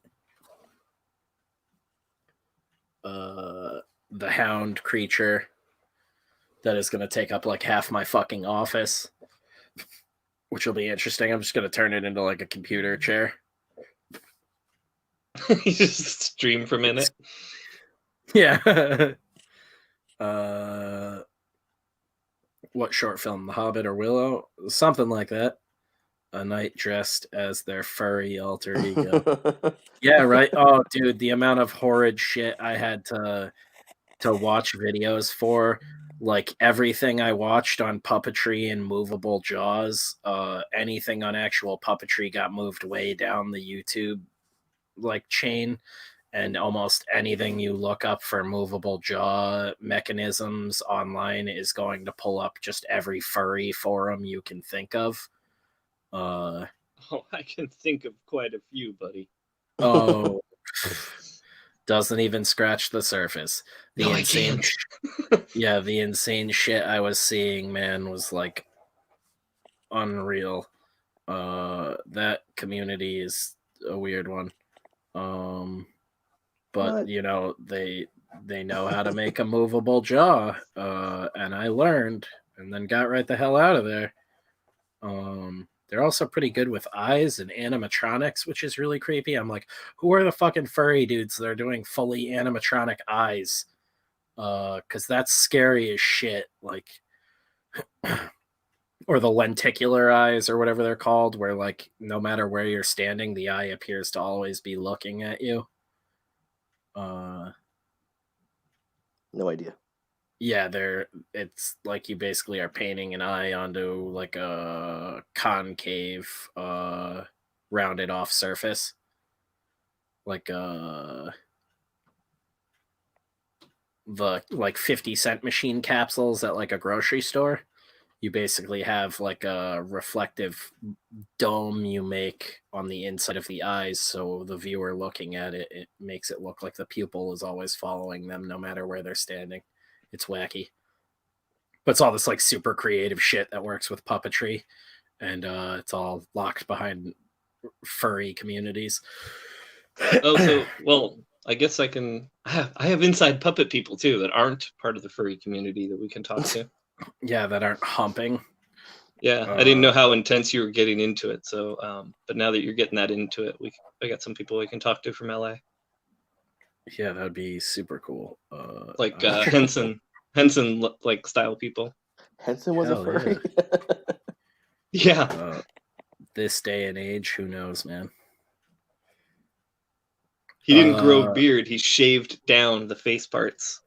The hound creature that is going to take up like half my fucking office, which will be interesting. I'm just going to turn it into like a computer chair. You just stream for a minute. Yeah. What short film? The Hobbit or Willow? Something like that. A knight dressed as their furry alter ego. Yeah, right. Oh, dude, the amount of horrid shit I had to watch videos for, like everything I watched on puppetry and movable jaws, anything on actual puppetry got moved way down the YouTube like chain, and almost anything you look up for movable jaw mechanisms online is going to pull up just every furry forum you can think of. I can think of quite a few, buddy. Oh, doesn't even scratch the surface. The insane the insane shit I was seeing, man, was like unreal. That community is a weird one. But you know, they know how to make a movable jaw, and I learned and then got right the hell out of there. They're also pretty good with eyes and animatronics, which is really creepy. I'm like, who are the fucking furry dudes that are doing fully animatronic eyes? Because that's scary as shit. Like, or the lenticular eyes or whatever they're called, where like no matter where you're standing, the eye appears to always be looking at you. No idea. Yeah, it's like you basically are painting an eye onto like a concave, rounded off surface. Like the like 50-cent machine capsules at like a grocery store. You basically have like a reflective dome you make on the inside of the eyes, so the viewer looking at it, it makes it look like the pupil is always following them no matter where they're standing. It's wacky. But it's all this like super creative shit that works with puppetry, and it's all locked behind furry communities. Oh, so well, I guess I have inside puppet people too that aren't part of the furry community that we can talk to. Yeah, that aren't humping. Yeah, I didn't know how intense you were getting into it. So, but now that you're getting that into it, I got some people we can talk to from LA. Yeah, that'd be super cool. Like Henson like style people. Henson was a furry. Yeah. This day and age, who knows, man? He didn't grow a beard. He shaved down the face parts.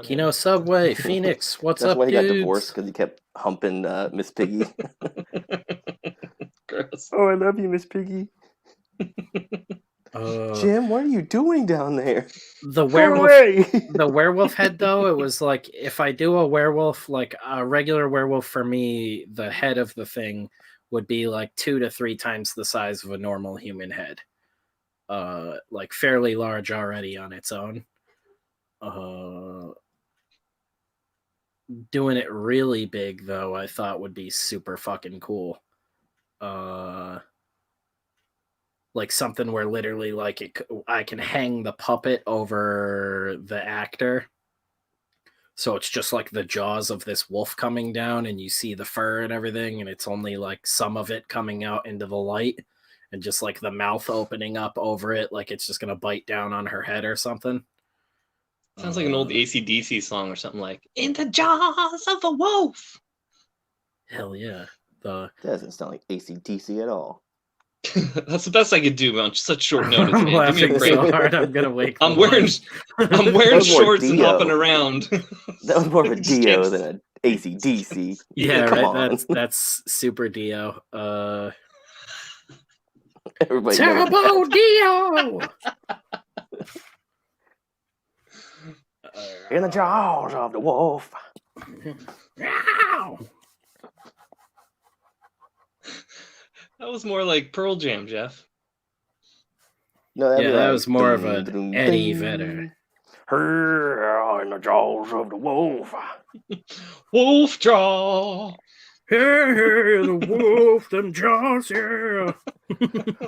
Kino Subway, Phoenix, what's That's up, why he dudes? got divorced, because he kept humping Miss Piggy. Gross. Oh, I love you, Miss Piggy. Jim, what are you doing down there? The werewolf head, though, it was like, if I do a werewolf, like a regular werewolf for me, the head of the thing would be like 2 to 3 times the size of a normal human head. Like fairly large already on its own. Doing it really big, though, I thought would be super fucking cool. Like something where literally like I can hang the puppet over the actor, so it's just like the jaws of this wolf coming down, and you see the fur and everything, and it's only like some of it coming out into the light, and just like the mouth opening up over it, like it's just gonna bite down on her head or something. Sounds like an old AC/DC song or something, like "In the Jaws of the Wolf." Hell yeah! That doesn't sound like AC/DC at all. That's the best I could do on such short notice, man. I'm Give me a break. So hard, I'm gonna wake. I'm wearing shorts and hopping around. That was more of a Dio than an AC/DC. Yeah, right. That's super Dio. Everybody Turbo Dio. In the jaws of the wolf. That was more like Pearl Jam, Jeff. No, that was more of an Eddie Vedder. In the jaws of the wolf. Wolf jaw. Hey, the wolf, them jaws, yeah.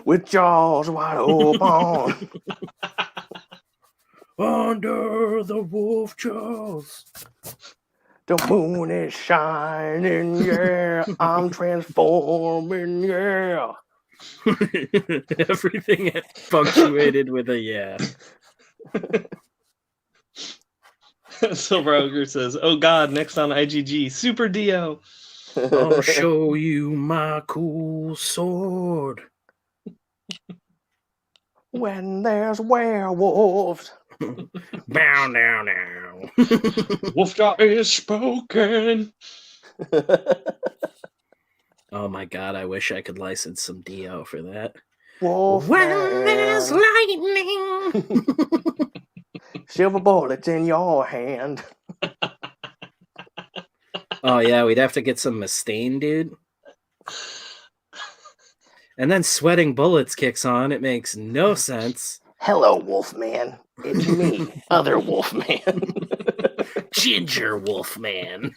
With jaws wide open. Under the wolf jaws. The moon is shining, yeah. I'm transforming, yeah. Everything punctuated with a yeah. Silver Ogre says, "Oh God, next on IGG, Super Dio. I'll show you my cool sword. When there's werewolves." Bow now. Wolf jaw is spoken. Oh my God, I wish I could license some Dio for that. Wolf when there's lightning. Silver bullets in your hand. Oh yeah, we'd have to get some Mustaine, dude. And then Sweating Bullets kicks on. It makes no sense. Hello, Wolfman. It's me, other Wolfman. Ginger Wolfman.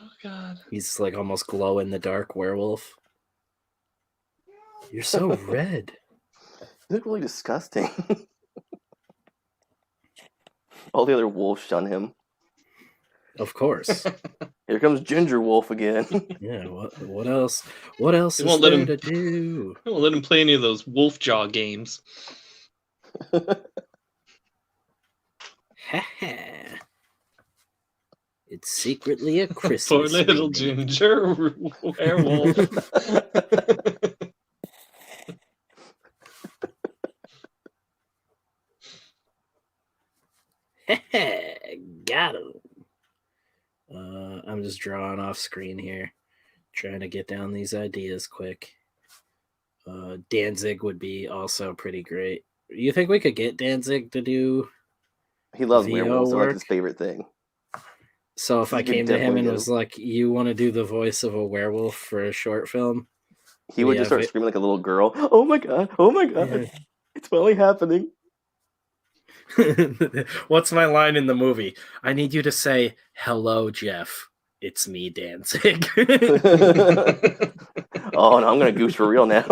Oh God. He's like almost glow in the dark werewolf. You're so red. You look really disgusting. All the other wolves shun him. Of course. Here comes Ginger Wolf again. Yeah, what else? What else is there to do? I won't let him play any of those wolf jaw games. It's secretly a Christmas. Poor little ginger werewolf. Got him. I'm just drawing off screen here, trying to get down these ideas quick. Danzig would be also pretty great. You think we could get Danzig to do? He loves VO werewolves. They're like work? his favorite thing. So if You I could came to him definitely and get was him. like, "You want to do the voice of a werewolf for a short film?" He would just start screaming like a little girl. Oh my god! Oh my god! It's finally happening. What's my line in the movie? I need you to say, "Hello, Jeff. It's me, Danzig." Oh, no, I'm gonna goose for real now.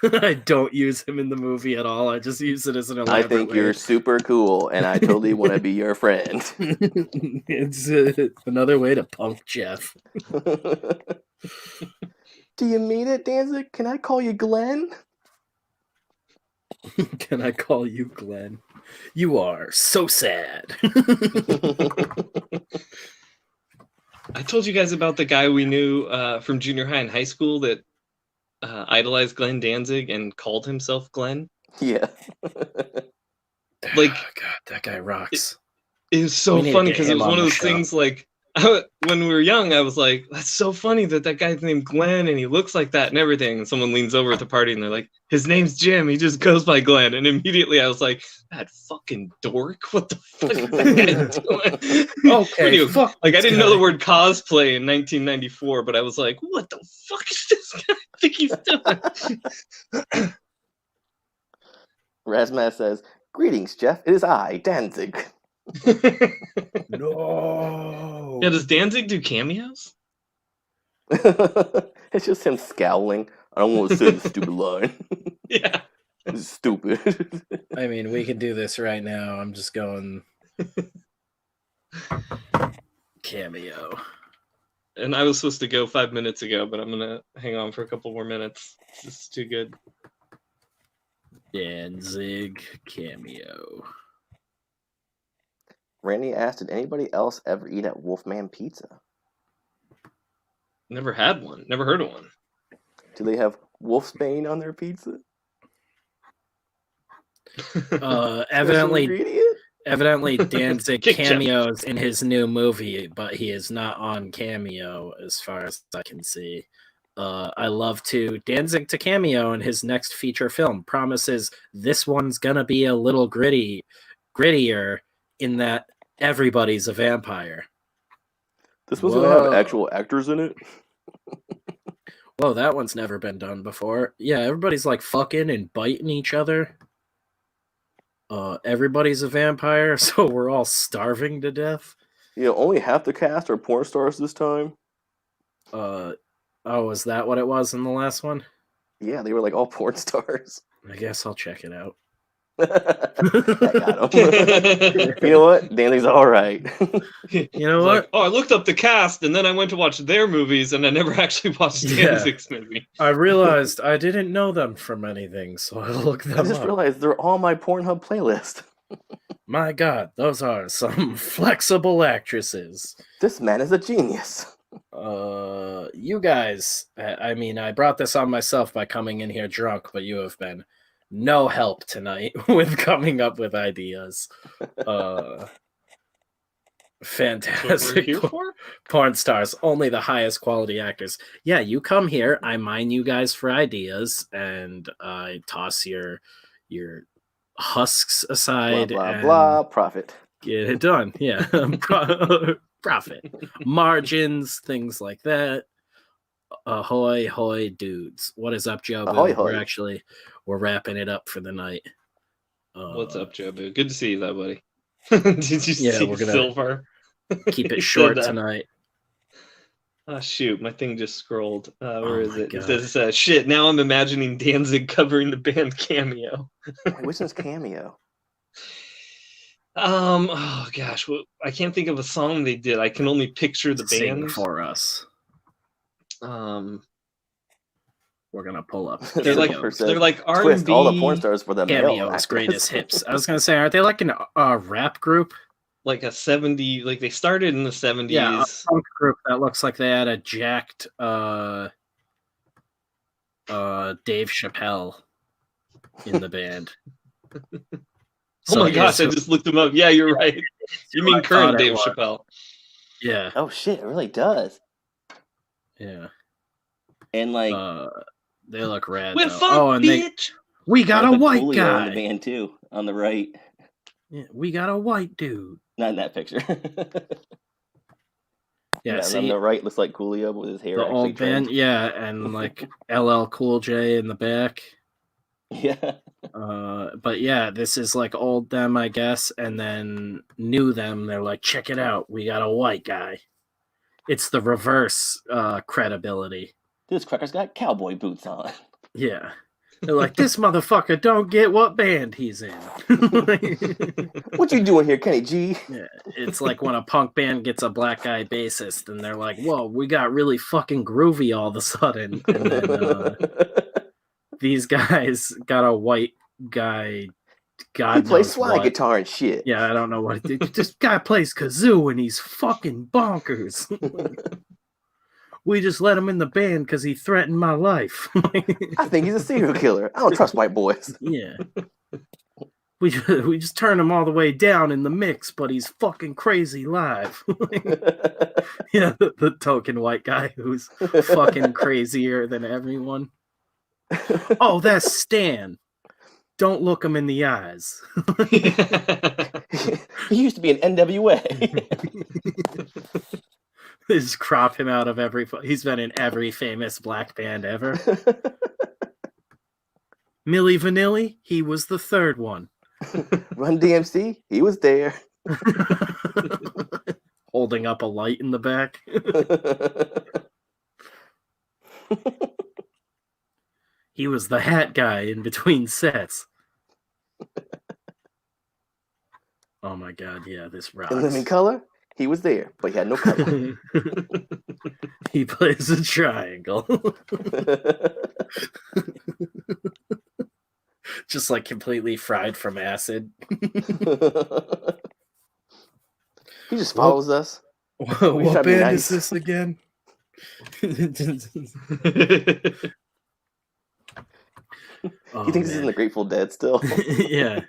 I don't use him in the movie at all. I just use it as an elaborate I think way. you're super cool, and I totally want to be your friend. It's another way to punk Jeff. Do you mean it, Danzig? Can I call you Glenn? Can I call you Glenn? You are so sad. I told you guys about the guy we knew from junior high and high school that idolized Glenn Danzig and called himself Glenn. Yeah. Like, oh, God, that guy rocks. It was so We need to funny get because it him was on one of the those show. things like when we were young, I was like, that's so funny that guy's named Glenn and he looks like that and everything. And someone leans over at the party and they're like, his name's Jim. He just goes by Glenn. And immediately I was like, that fucking dork. What the fuck is that guy doing? Okay, fuck. Like, I didn't know the word cosplay in 1994, but I was like, what the fuck is this guy think he's doing? Razmat says, "Greetings, Jeff. It is I, Danzig." No. Yeah, does Danzig do cameos? It's just him scowling. I don't want to say the stupid line. Yeah. It's stupid. I mean, we can do this right now. I'm just going cameo. And I was supposed to go 5 minutes ago, but I'm gonna hang on for a couple more minutes. This is too good. Danzig cameo. Randy asked, "Did anybody else ever eat at Wolfman Pizza? Never had one. Never heard of one. Do they have Wolfsbane on their pizza? Evidently Danzig Kick Jeff. cameos in his new movie, but he is not on Cameo as far as I can see. I love to Danzig to cameo in his next feature film. Promises this one's gonna be a little grittier in that everybody's a vampire. This one's gonna have actual actors in it. Whoa, that one's never been done before. Yeah, everybody's like fucking and biting each other. Everybody's a vampire, so we're all starving to death. Yeah, only half the cast are porn stars this time. Oh, is that what it was in the last one? Yeah, they were like all porn stars. I guess I'll check it out. I got him. You know what? Danny's all right. You know what? Like, oh, I looked up the cast, and then I went to watch their movies, and I never actually watched Danzig's movie. I realized I didn't know them from anything, so I looked them up. I just realized they're all my Pornhub playlist. My God, those are some flexible actresses. This man is a genius. You guys, I mean, I brought this on myself by coming in here drunk, but you have been no help tonight with coming up with ideas. Fantastic. Here for? Porn stars, only the highest quality actors. Yeah, you come here, I mine you guys for ideas, and I toss your husks aside. Blah, blah, blah, profit. Get it done. Yeah. Profit. Margins, things like that. Ahoy, hoy, dudes. What is up, Joe? Ahoy, hoy. We're wrapping it up for the night. What's up, Joe? Good to see you, though, buddy. Did you see we're gonna Silver? Keep it short tonight. Oh, shoot. My thing just scrolled. Where is it? God. It says, shit, now I'm imagining Danzig covering the band Cameo. Which one's Cameo? Oh gosh, well, I can't think of a song they did. I can only picture the Sing band for us. Um, We're gonna pull up. they're like R&B. Twist all the porn stars for the male Cameo's actors. greatest hits. I was gonna say, aren't they like an rap group? Like a 70, like they started in the 70s. Yeah, a punk group that looks like they had a jacked Dave Chappelle in the band. Oh my gosh, I just looked them up. Yeah, you're right. You mean current Dave Chappelle. Yeah. Oh shit, it really does. Yeah. And like They look rad. We're though. fun, bitch. We got I a put white Coolio guy. in the band too, on the right. Yeah, we got a white dude. Not in that picture. Yeah, see, on the right looks like Coolio with his hair the actually old band, trimmed. yeah, and like LL Cool J in the back. Yeah. But yeah, this is like old them, I guess, and then new them. They're like, check it out, we got a white guy. It's the reverse credibility. This cracker's got cowboy boots on. Yeah. They're like, this motherfucker don't get what band he's in. What you doing here, Kenny G? Yeah, it's like when a punk band gets a black guy bassist, and they're like, whoa, we got really fucking groovy all of a sudden. And then these guys got a white guy. God he plays knows slide what. guitar and shit. Yeah, I don't know what. This guy plays kazoo, and he's fucking bonkers. We just let him in the band because he threatened my life. I think he's a serial killer. I don't trust white boys. Yeah. We just turn him all the way down in the mix, but he's fucking crazy live. Yeah, the token white guy who's fucking crazier than everyone. Oh, that's Stan. Don't look him in the eyes. He used to be an NWA. Just crop him out of every. He's been in every famous black band ever. Milli Vanilli, he was the third one. Run DMC, he was there. Holding up a light in the back. He was the hat guy in between sets. Oh my god, yeah, this rocks. In Living Color, he was there, but he had no color. He plays a triangle. Just like completely fried from acid. He just follows us. What band is this again? He thinks he's in the Grateful Dead still. Yeah.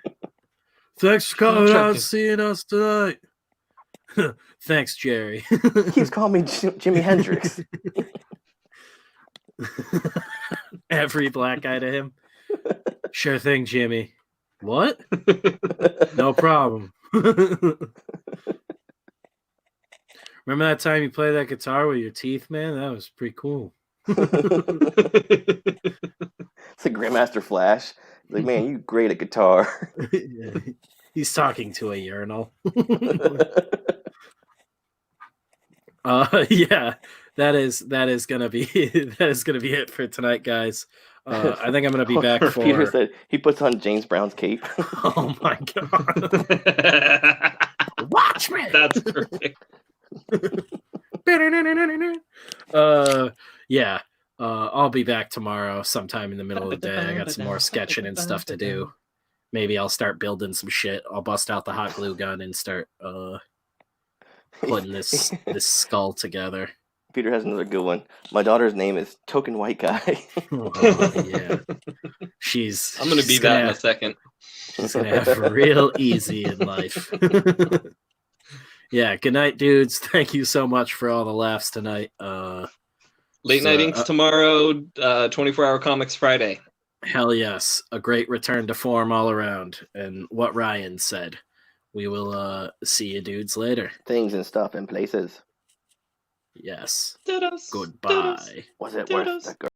Thanks for coming out and seeing us tonight. Thanks, Jerry. He keeps calling me Jimi Hendrix. Every black guy to him. Sure thing, Jimmy. What? No problem. Remember that time you played that guitar with your teeth, man? That was pretty cool. It's like Grandmaster Flash. He's like, man, you great at guitar. Yeah. He's talking to a urinal. Yeah, that is gonna be it for tonight, guys. I think I'm gonna be back for. Peter said he puts on James Brown's cape. Oh my god! Watch me. That's perfect. Yeah. I'll be back tomorrow sometime in the middle of the day. I got some more sketching and stuff to do. Maybe I'll start building some shit. I'll bust out the hot glue gun and start putting this skull together. Peter has another good one. My daughter's name is Token White Guy. Yeah. I'm gonna be that in a second. She's gonna have real easy in life. Yeah, good night, dudes. Thank you so much for all the laughs tonight. Late night inks tomorrow, 24-hour comics Friday. Hell yes. A great return to form all around. And what Ryan said. We will see you dudes later. Things and stuff and places. Yes. Doodles, Goodbye. Was it worth the